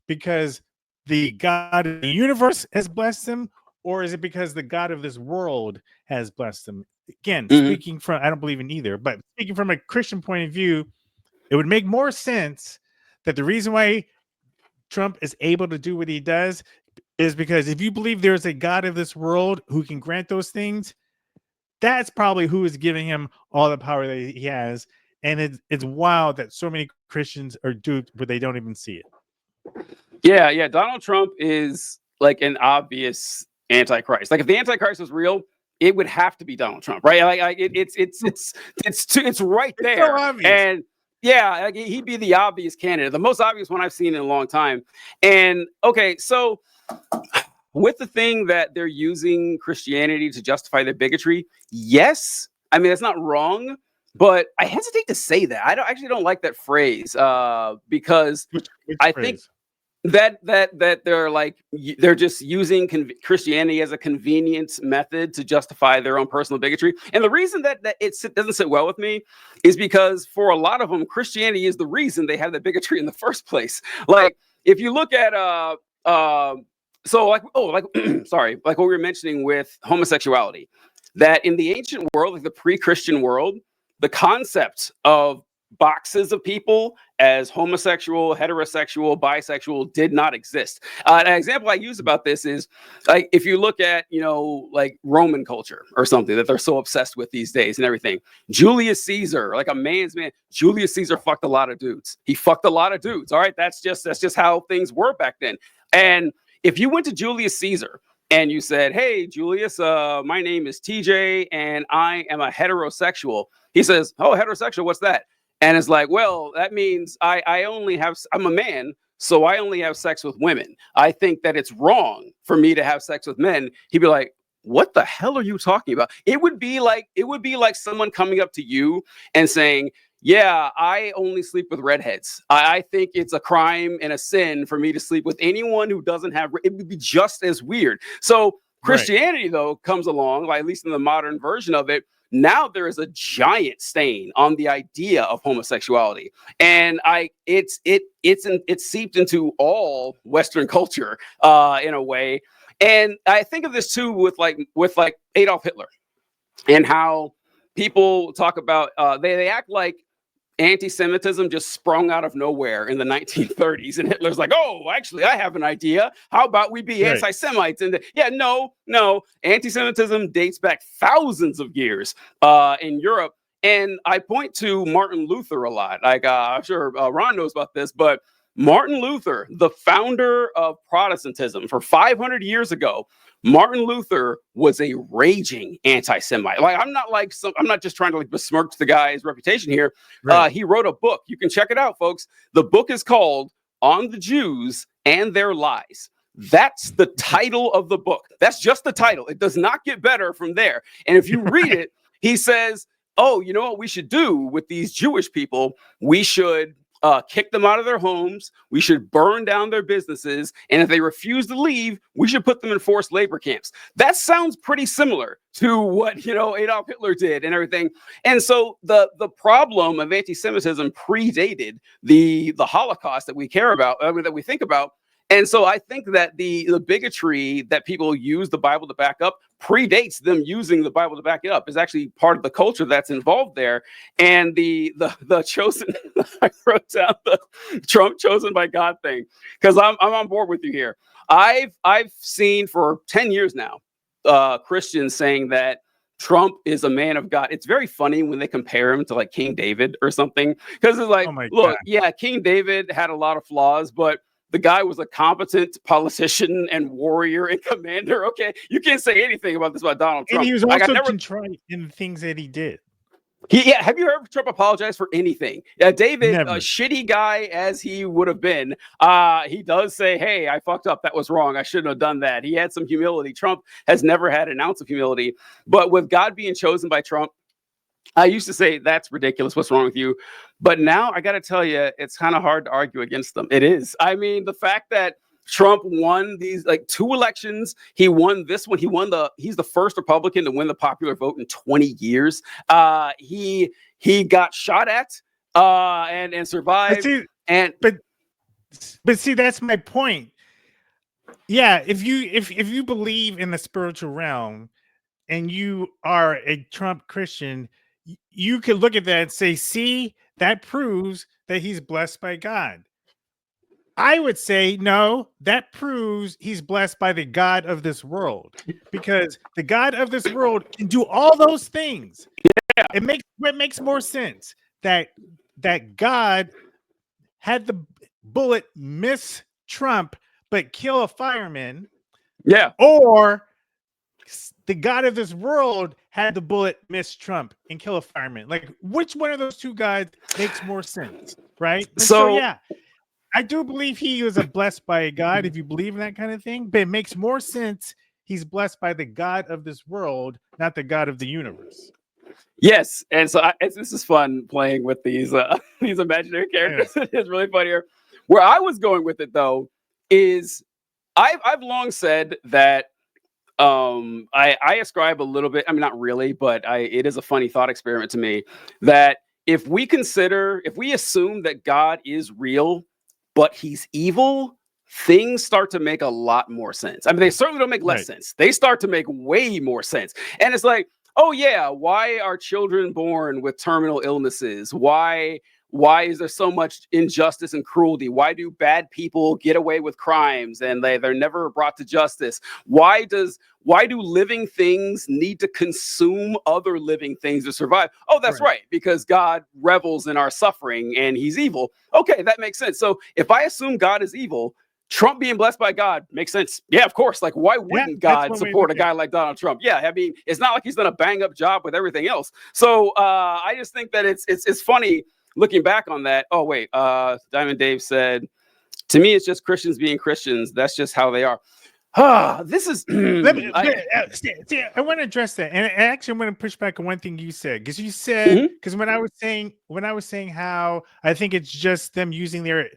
because the God of the universe has blessed him, or is it because the God of this world has blessed him? Again, speaking from, I don't believe in either, but speaking from a Christian point of view, it would make more sense that the reason why Trump is able to do what he does is because if you believe there's a God of this world who can grant those things, that's probably who is giving him all the power that he has. And it's wild that so many Christians are duped, but they don't even see it.
Yeah. Donald Trump is like an obvious antichrist. Like if the antichrist was real, it would have to be Donald Trump, right? Like it's right there.
So obvious.
And yeah, like he'd be the obvious candidate, the most obvious one I've seen in a long time. And okay, so with the thing that they're using Christianity to justify their bigotry, yes, I mean that's not wrong, but I hesitate to say that. I don't like that phrase because
Which
I
phrase?
think that they're just using Christianity as a convenience method to justify their own personal bigotry. And the reason that it doesn't sit well with me is because for a lot of them, Christianity is the reason they have that bigotry in the first place. Like if you look at like what we were mentioning with homosexuality, that in the ancient world, like the pre-Christian world, the concept of boxes of people as homosexual, heterosexual, bisexual did not exist. An example I use about this is like if you look at, like Roman culture or something that they're so obsessed with these days and everything. Julius Caesar, like a man's man, Julius Caesar fucked a lot of dudes. He fucked a lot of dudes. All right. That's just how things were back then. And if you went to Julius Caesar and you said, hey, Julius, my name is TJ and I am a heterosexual. He says, oh, heterosexual, what's that? And it's like, well, that means I'm a man, so I only have sex with women. I think that it's wrong for me to have sex with men. He'd be like, what the hell are you talking about? It would be like someone coming up to you and saying, yeah, I only sleep with redheads. I think it's a crime and a sin for me to sleep with anyone who doesn't have, it would be just as weird. So Christianity, though, comes along, like, at least in the modern version of it. Now there is a giant stain on the idea of homosexuality, and it's seeped into all Western culture in a way. And I think of this too with Adolf Hitler and how people talk about they act like anti-Semitism just sprung out of nowhere in the 1930s, and Hitler's like, oh, actually, I have an idea. How about we be anti-Semites? And no, anti-Semitism dates back thousands of years in Europe. And I point to Martin Luther a lot. Like I'm sure Ron knows about this, but Martin Luther, the founder of Protestantism for 500 years ago, Martin Luther was a raging anti-Semite. Like I'm not just trying to like besmirch the guy's reputation here. Right. He wrote a book. You can check it out, folks. The book is called On the Jews and Their Lies. That's the title of the book. That's just the title. It does not get better from there. And if you read it, he says, oh, you know what we should do with these Jewish people? We should kick them out of their homes. We should burn down their businesses. And if they refuse to leave, we should put them in forced labor camps. That sounds pretty similar to what, Adolf Hitler did and everything. And so the problem of anti-Semitism predated the Holocaust that we care about, that we think about. And so I think that the bigotry that people use the Bible to back up predates them using the Bible to back it up. Is actually part of the culture that's involved there. And the chosen, I wrote down the Trump chosen by God thing, because I'm on board with you here. I've seen for 10 years now Christians saying that Trump is a man of God. It's very funny when they compare him to like King David or something, because it's like, look, yeah, King David had a lot of flaws, but the guy was a competent politician and warrior and commander. Okay, you can't say anything about this about Donald Trump.
And he was
Like,
also contrite in the things that he did.
Have you heard Trump apologize for anything? David,
Never.
a shitty guy as he would have been, he does say, hey, I fucked up. That was wrong. I shouldn't have done that. He had some humility. Trump has never had an ounce of humility. But with God being chosen by Trump, I used to say, that's ridiculous. What's wrong with you? But now I got to tell you, it's kind of hard to argue against them. It is. I mean, the fact that Trump won these like 2 elections. He won this one. He's the first Republican to win the popular vote in 20 years. He got shot at and survived.
But see, that's my point. Yeah, if you believe in the spiritual realm and you are a Trump Christian, you could look at that and say, see, that proves that he's blessed by God. I would say, no, that proves he's blessed by the God of this world, because the God of this world can do all those things.
Yeah.
It makes more sense that God had the bullet miss Trump but kill a fireman.
Yeah.
Or the God of this world had the bullet miss Trump and kill a fireman. Like, which one of those two guys makes more sense, right? So yeah, I do believe he was blessed by a God, if you believe in that kind of thing, but it makes more sense he's blessed by the God of this world, not the God of the universe.
Yes, and so this is fun playing with these imaginary characters. Yeah. It's really funny here. Where I was going with it, though, is I've long said that I ascribe a little bit. I mean, not really, but it is a funny thought experiment to me that if we assume that God is real, but he's evil, things start to make a lot more sense. I mean, they certainly don't make less sense. They start to make way more sense. And it's like, oh yeah, why are children born with terminal illnesses? Why is there so much injustice and cruelty? Why do bad people get away with crimes and they're never brought to justice? Why do living things need to consume other living things to survive? Oh, that's right, because God revels in our suffering and he's evil. Okay, that makes sense. So if I assume God is evil, Trump being blessed by God makes sense. Yeah, of course. Like, why wouldn't God support a guy like Donald Trump? Yeah, I mean, it's not like he's done a bang up job with everything else. So I just think that it's funny looking back on that. Oh wait, Diamond Dave said, to me, it's just Christians being Christians. That's just how they are. This is.
I want to address that, and actually, I'm going to push back on one thing you said, because you said when I was saying how I think it's just them using their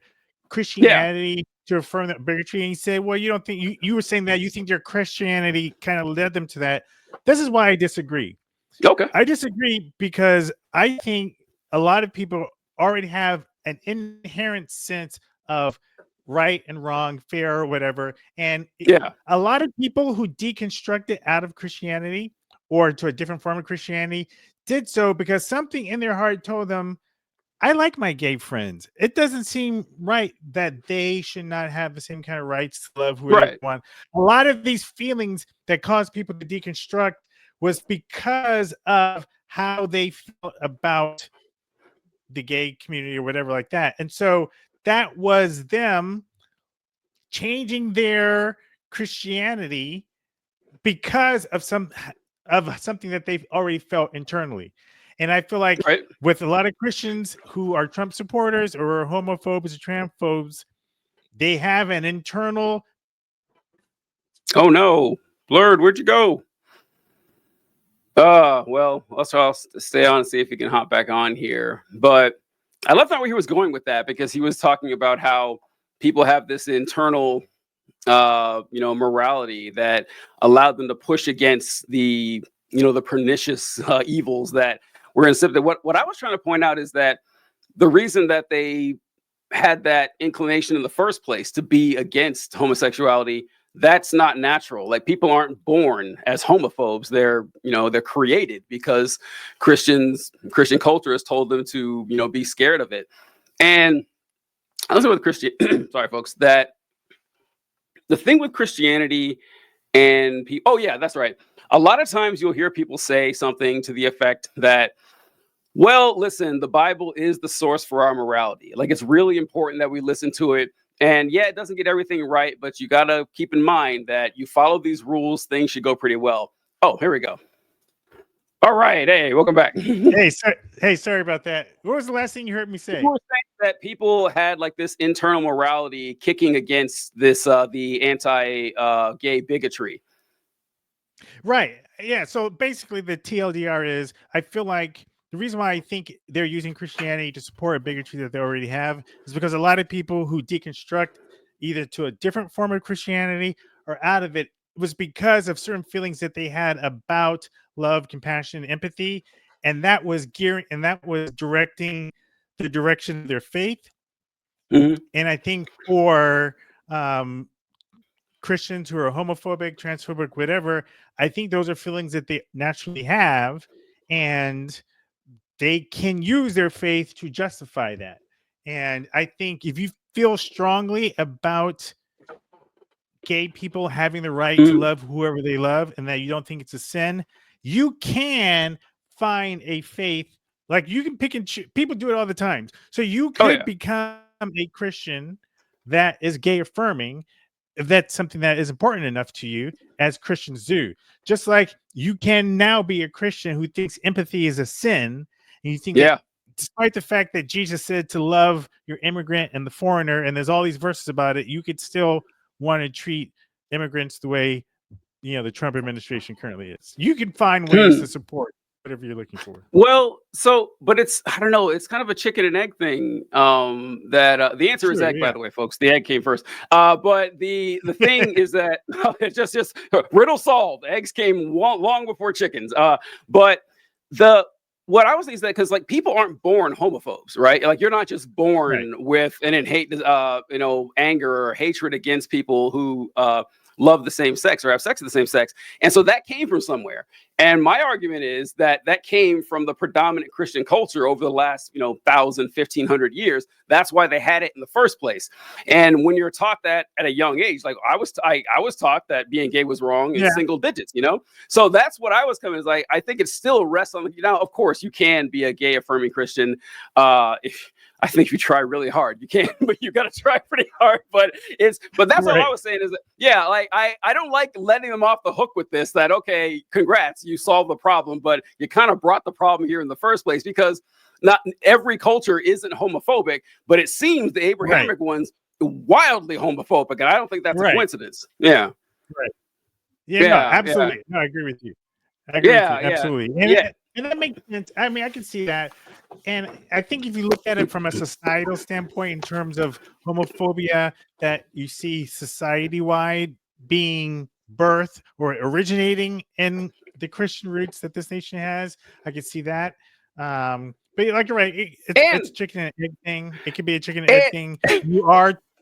Christianity to affirm that bigotry, and you said, well, you don't think you were saying that you think their Christianity kind of led them to that. This is why I disagree.
Okay,
I disagree because I think a lot of people already have an inherent sense of right and wrong, fair or whatever. And a lot of people who deconstructed out of Christianity or to a different form of Christianity did so because something in their heart told them, I like my gay friends. It doesn't seem right that they should not have the same kind of rights to love who they want. A lot of these feelings that caused people to deconstruct was because of how they felt about the gay community or whatever like that. And so that was them changing their Christianity because of something that they've already felt internally. And I feel like with a lot of Christians who are Trump supporters or homophobes or transphobes, they have an internal.
Oh no, Blerd, where'd you go? Well, I'll stay on and see if he can hop back on here. But I love that where he was going with that, because he was talking about how people have this internal, morality that allowed them to push against the pernicious evils that were insipid. What I was trying to point out is that the reason that they had that inclination in the first place to be against homosexuality, that's not natural. Like, people aren't born as homophobes. They're created because Christian culture has told them to, be scared of it. And I was with Christian, sorry folks, that the thing with Christianity and that's right. A lot of times you'll hear people say something to the effect that, well, listen, the Bible is the source for our morality. Like, it's really important that we listen to it And yeah, it doesn't get everything right, but you got to keep in mind that you follow these rules, things should go pretty well. Oh, here we go. All right. Hey, welcome back.
Sorry about that. What was the last thing you heard me say?
You were saying that people had like this internal morality kicking against this the anti gay bigotry.
Right. Yeah. So basically, the TLDR is I feel like the reason why I think they're using Christianity to support a bigotry that they already have is because a lot of people who deconstruct either to a different form of Christianity or out of it was because of certain feelings that they had about love, compassion, empathy, and that was directing the direction of their faith.
Mhm.
And I think for um, Christians who are homophobic, transphobic, whatever, I think those are feelings that they naturally have, and they can use their faith to justify that. And I think if you feel strongly about gay people having the right to
Mhm.
love whoever they love and that you don't think it's a sin, you can find a faith. Like you can pick and choose. People do it all the time. So you
Oh
could
yeah.
become a Christian that is gay affirming if that's something that is important enough to you, as Christians do. Just like you can now be a Christian who thinks empathy is a sin, and you think that
Yeah.
despite the fact that Jesus said to love your immigrant and the foreigner, and there's all these verses about it, you could still want to treat immigrants the way the Trump administration currently is. You can find ways to support whatever you're looking for.
Well, so, but it's, I don't know, it's kind of a chicken and egg thing. That the answer is
Sure,
egg, by
yeah.
the way, folks. The egg came first. But the thing is that it's just riddle solved. Eggs came long before chickens. But the what I was thinking is that because like people aren't born homophobes, right? Like you're not just
Right.
born with an innate, anger or hatred against people who love the same sex or have sex with the same sex, and so that came from somewhere. And my argument is that that came from the predominant Christian culture over the last, 1,000, 1,500 years. That's why they had it in the first place. And when you're taught that at a young age, like I was taught that being gay was wrong in
Yeah.
single digits. So that's what I was coming. Is like I think it still rests on now. Of course, you can be a gay affirming Christian. If I think if you try really hard, you can, but you got to try pretty hard. But that's all
Right.
I was saying is that, yeah, like I don't like letting them off the hook with this. That okay, congrats, you solved the problem, but you kind of brought the problem here in the first place because not every culture isn't homophobic, but it seems the
Right.
Abrahamic ones wildly homophobic, and I don't think that's a
Right.
coincidence. Yeah,
Right. Yeah, no,
yeah, yeah,
absolutely. No, I agree with you. I agree with you.
yeah, yeah,
Absolutely.
yeah,
And that makes sense. I mean, I can see that. And I think if you look at it from a societal standpoint in terms of homophobia that you see society wide being birthed or originating in the Christian roots that this nation has, I can see that. But like you're right, it's
and
a chicken and egg thing. It could be a chicken and egg
and
thing.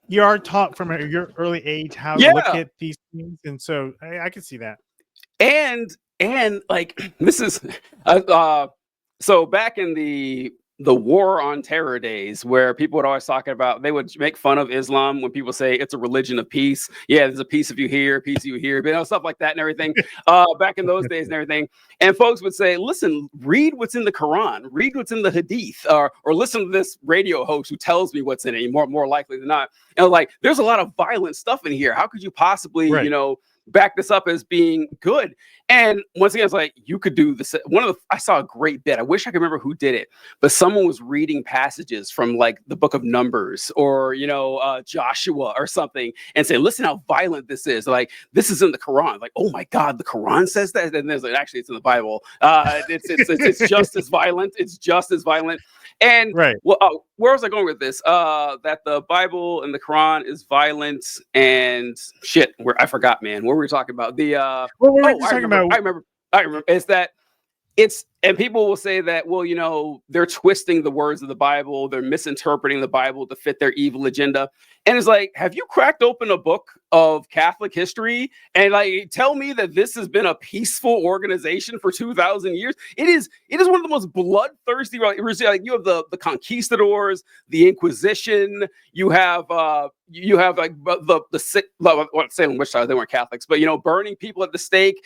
You are taught from your early age how to look
yeah.
at these things, and so I can see that.
And like this is uh so back in the war on terror days where people would always talk about they would make fun of Islam when people say it's a religion of peace. Yeah, there's a peace if you hear, peace if you hear, stuff like that and everything. Back in those days and everything. And folks would say, listen, read what's in the Quran, read what's in the Hadith, or listen to this radio host who tells me what's in it, more likely than not. And like there's a lot of violent stuff in here. How could you possibly,
Right.
back this up as being good? And once again, it's like you could do this. I saw a great bit. I wish I could remember who did it, but someone was reading passages from like the book of Numbers or Joshua or something, and say, "Listen how violent this is." Like this is in the Quran. Like, oh my God, the Quran says that. And there's like, actually, it's in the Bible. It's just as violent. It's just as violent. And
Right.
well, where was I going with this? That the Bible and the Quran is violent and shit. Where I forgot, man. What were we talking about?
Well, we were
Oh,
just talking about.
I remember. It's that and people will say that, well, they're twisting the words of the Bible, they're misinterpreting the Bible to fit their evil agenda. And it's like, have you cracked open a book of Catholic history and like tell me that this has been a peaceful organization for 2,000 years? It is one of the most bloodthirsty. Like you have the conquistadors, the Inquisition. You have like the sick. Saying which side they weren't Catholics, but burning people at the stake,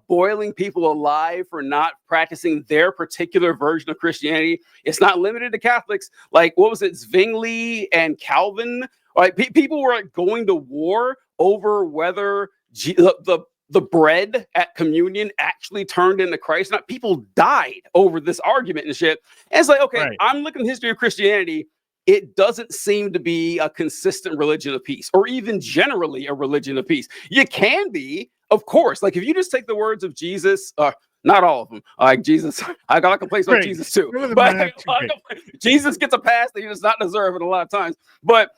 boiling people alive for not practicing their particular version of Christianity. It's not limited to Catholics. Like what was it, Zwingli and Calvin Right? People were like going to war over whether the bread at communion actually turned into Christ. Not people died over this argument and shit. And it's like, okay,
Right.
I'm looking at the history of Christianity. It doesn't seem to be a consistent religion of peace, or even generally a religion of peace. You can be, of course. Like if you just take the words of Jesus, not all of them. Like Jesus, I got complaints about
Right.
Jesus too,
Some of them are
but
not too great.
Jesus gets a pass that he does not deserve it a lot of times. But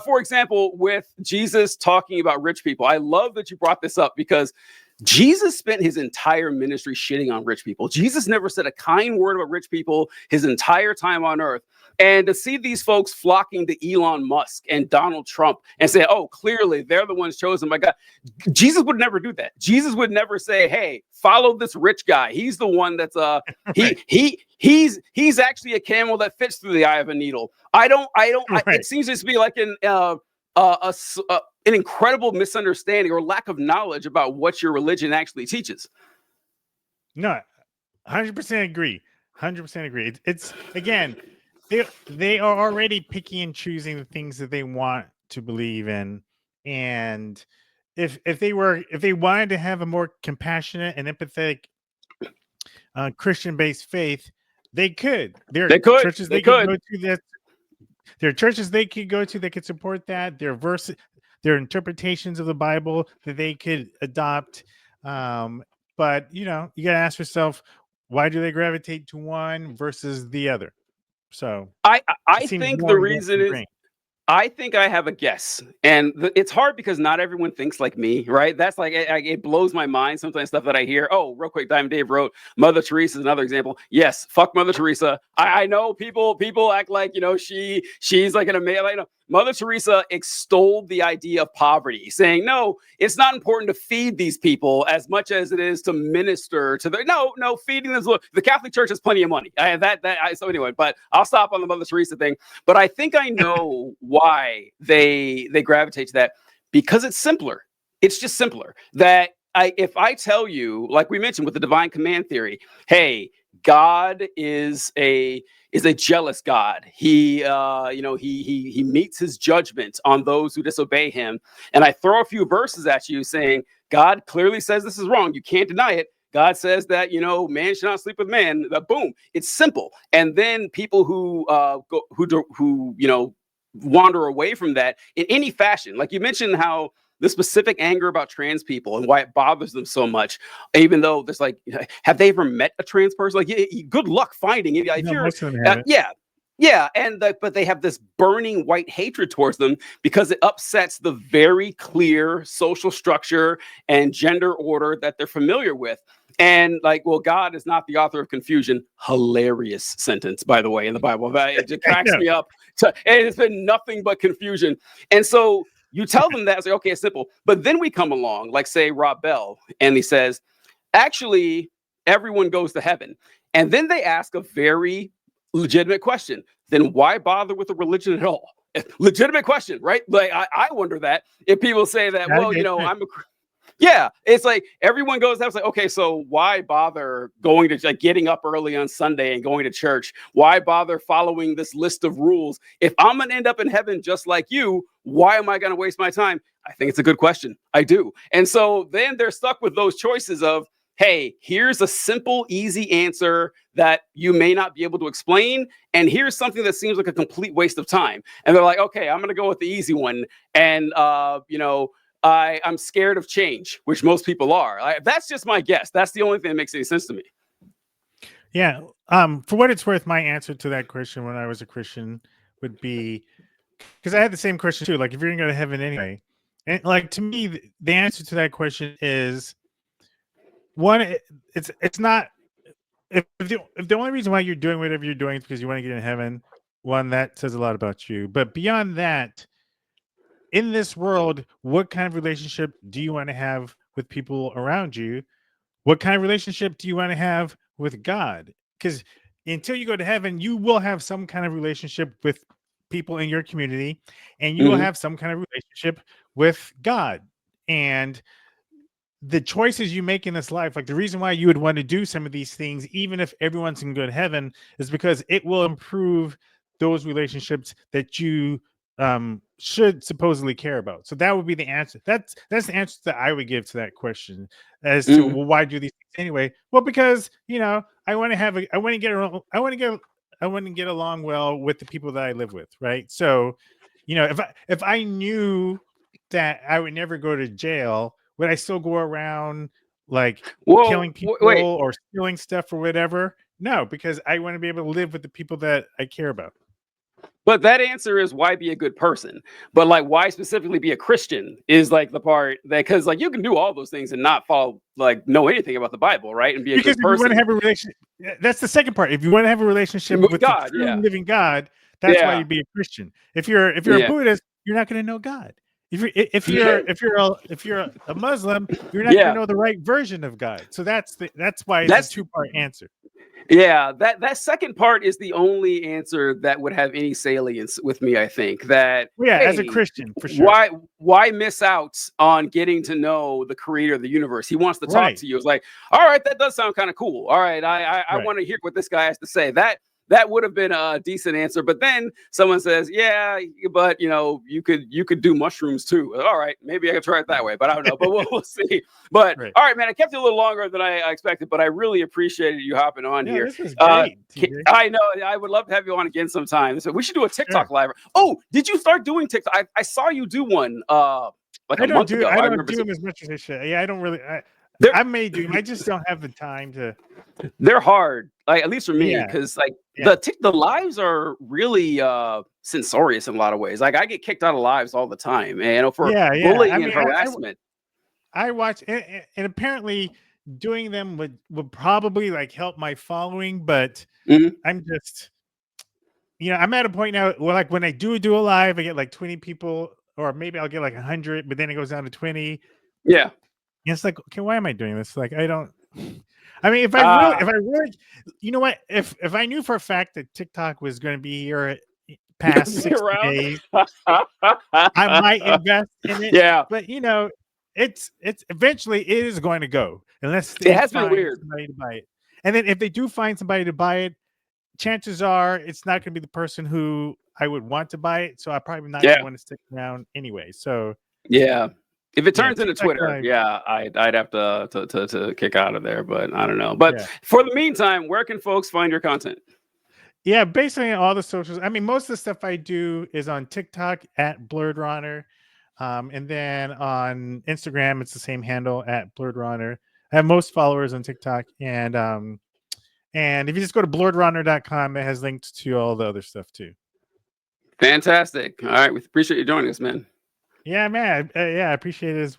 for example, with Jesus talking about rich people, I love that you brought this up because Jesus spent his entire ministry shitting on rich people. Jesus never said a kind word about rich people his entire time on earth. And to see these folks flocking to Elon Musk and Donald Trump and say, oh, clearly they're the ones chosen by God. Jesus would never do that. Jesus would never say, hey, follow this rich guy. He's the one that's
Right.
he's actually a camel that fits through the eye of a needle.
Right.
It seems to be like an incredible misunderstanding or lack of knowledge about what your religion actually teaches.
No, 100% agree. 100% agree. It's again, they are already picking and choosing the things that they want to believe in, and if they wanted to have a more compassionate and empathetic Christian-based faith, they could. There are churches they could go to that. There are churches they could go to that could support that. There are there are interpretations of the Bible that they could adopt. But you got to ask yourself, why do they gravitate to one versus the other? So
I
it seems
think
more
the
and more
reason is
ingrained.
I think I have a guess, and it's hard because not everyone thinks like me, right? That's like it blows my mind sometimes stuff that I hear. Oh, real quick, Diamond Dave wrote Mother Teresa is another example. Yes, fuck Mother Teresa. I know people act like she's like an amazing. Like, Mother Teresa extolled the idea of poverty, saying no, it's not important to feed these people as much as it is to minister to their no feeding them. Look, the Catholic Church has plenty of money. So anyway, but I'll stop on the Mother Teresa thing. But I think I know why they gravitate to that, because it's simpler. It's just simpler. That if I tell you, like we mentioned with the divine command theory, hey, God is a jealous God. He he meets his judgment on those who disobey him. And I throw a few verses at you saying God clearly says this is wrong. You can't deny it. God says that, man should not sleep with man. Boom. It's simple. And then people who wander away from that in any fashion, like you mentioned how the specific anger about trans people and why it bothers them so much, even though there's like, have they ever met a trans person? Like, good luck finding it. If
No,
you're,
most of them haven't.
yeah, but they have this burning white hatred towards them because it upsets the very clear social structure and gender order that they're familiar with. And like, well, God is not the author of confusion. Hilarious sentence, by the way, in the Bible. It just cracks me up. And it's been nothing but confusion. And so you tell them that, it's like, okay, it's simple. But then we come along, like say Rob Bell, and he says, actually, everyone goes to heaven. And then they ask a very legitimate question. Then why bother with a religion at all? Legitimate question, right? Like I wonder that if people say that, well, yeah, it's like everyone goes. That's like, okay, so why bother going to like getting up early on Sunday and going to church? Why bother following this list of rules? If I'm gonna end up in heaven just like you, why am I gonna waste my time? I think it's a good question. I do. And so then they're stuck with those choices of, hey, here's a simple, easy answer that you may not be able to explain. And here's something that seems like a complete waste of time. And they're like, okay, I'm going to go with the easy one. And, I'm scared of change, which most people are. That's just my guess. That's the only thing that makes any sense to me.
Yeah. For what it's worth, my answer to that question when I was a Christian would be, because I had the same question too. Like, if you're going to go to heaven anyway, and like to me, the answer to that question is one. It's not if the only reason why you're doing whatever you're doing is because you want to get in heaven. One, that says a lot about you. But beyond that, in this world, what kind of relationship do you want to have with people around you? What kind of relationship do you want to have with God? Because until you go to heaven, you will have some kind of relationship with people in your community, and you will have some kind of relationship with God. And the choices you make in this life, like the reason why you would want to do some of these things, even if everyone's in good heaven, is because it will improve those relationships that you should supposedly care about. So that would be the answer. That's the answer that I would give to that question as to, well, why do these things anyway? Well, because I want to get along well with the people that I live with, right? So, if I knew that I would never go to jail, would I still go around like killing
Well,
people
wait.
or stealing stuff or whatever? No, because I want to be able to live with the people that I care about.
But that answer is why be a good person. But like why specifically be a Christian is like the part that because like you can do all those things and not follow know anything about the Bible, right? And be a
Because
good
if you want to
person
have a relationship, that's the second part. If you want to have a relationship
with
with the
God.
true
Yeah,
living God, that's why
yeah,
you'd be a Christian. If you're a
yeah,
Buddhist, you're not going to know God. If you're a Muslim, you're not going
yeah.
to know the right version of God. So that's why it's a
That's
two-part answer.
Yeah, that second part is the only answer that would have any salience with me. I think that
Well, yeah, as a
hey,
Christian, for sure.
why miss out on getting to know the creator of the universe? He wants to talk
Right,
to you. It's like, all right, that does sound kind of cool. All right, I
right.
want to hear what this guy has to say. That would have been a decent answer. But then someone says, yeah, but you could do mushrooms too. All right, maybe I could try it that way, but I don't know. But we'll see. But
Right.
all right, man, I kept you a little longer than I expected, but I really appreciated you hopping on
Yeah,
here.
this was great, TJ.
I know. I would love to have you on again sometime. So we should do a TikTok
Sure.
live. Oh, did you start doing TikTok? I saw you do one like a month ago.
I
I
don't
remember
do them as much as I should. Yeah, I don't really.
they're
I may do them. I just don't have the time to.
they're hard. Like at least for me,
Yeah,
because like
yeah,
the lives are really censorious in a lot of ways. Like I get kicked out of lives all the time, and for
yeah. I
bullying and
mean,
harassment.
I watch, and apparently doing them would probably like help my following, but
Mhm.
I'm just, I'm at a point now where like when I do a live, I get like 20 people, or maybe I'll get like 100, but then it goes down to 20.
Yeah.
And it's like, okay, why am I doing this? Like, I don't. I mean,
Uh,
if I really, what, if I knew for a fact that TikTok was going to be here past
be
60
around.
days, I might invest in it,
Yeah,
but it's eventually it is going to go unless
it
they
has been
find
weird.
somebody to buy it. And then if they do find somebody to buy it, chances are it's not going to be the person who I would want to buy it. So I'm probably not going
Yeah.
to want to stick around anyway. So
Yeah. If it
yeah,
turns into
TikTok
Twitter,
Live.
yeah, I'd have to kick out of there, but I don't know. But
Yeah.
for the meantime, where can folks find your content?
Yeah, basically all the socials. I mean, most of the stuff I do is on TikTok at BlerdRonner. And then on Instagram, it's the same handle at BlerdRonner. I have most followers on TikTok. And if you just go to BlerdRonner.com, it has links to all the other stuff too.
Fantastic. All right, we appreciate you joining us, man.
Yeah, man. Yeah, I appreciate it as well.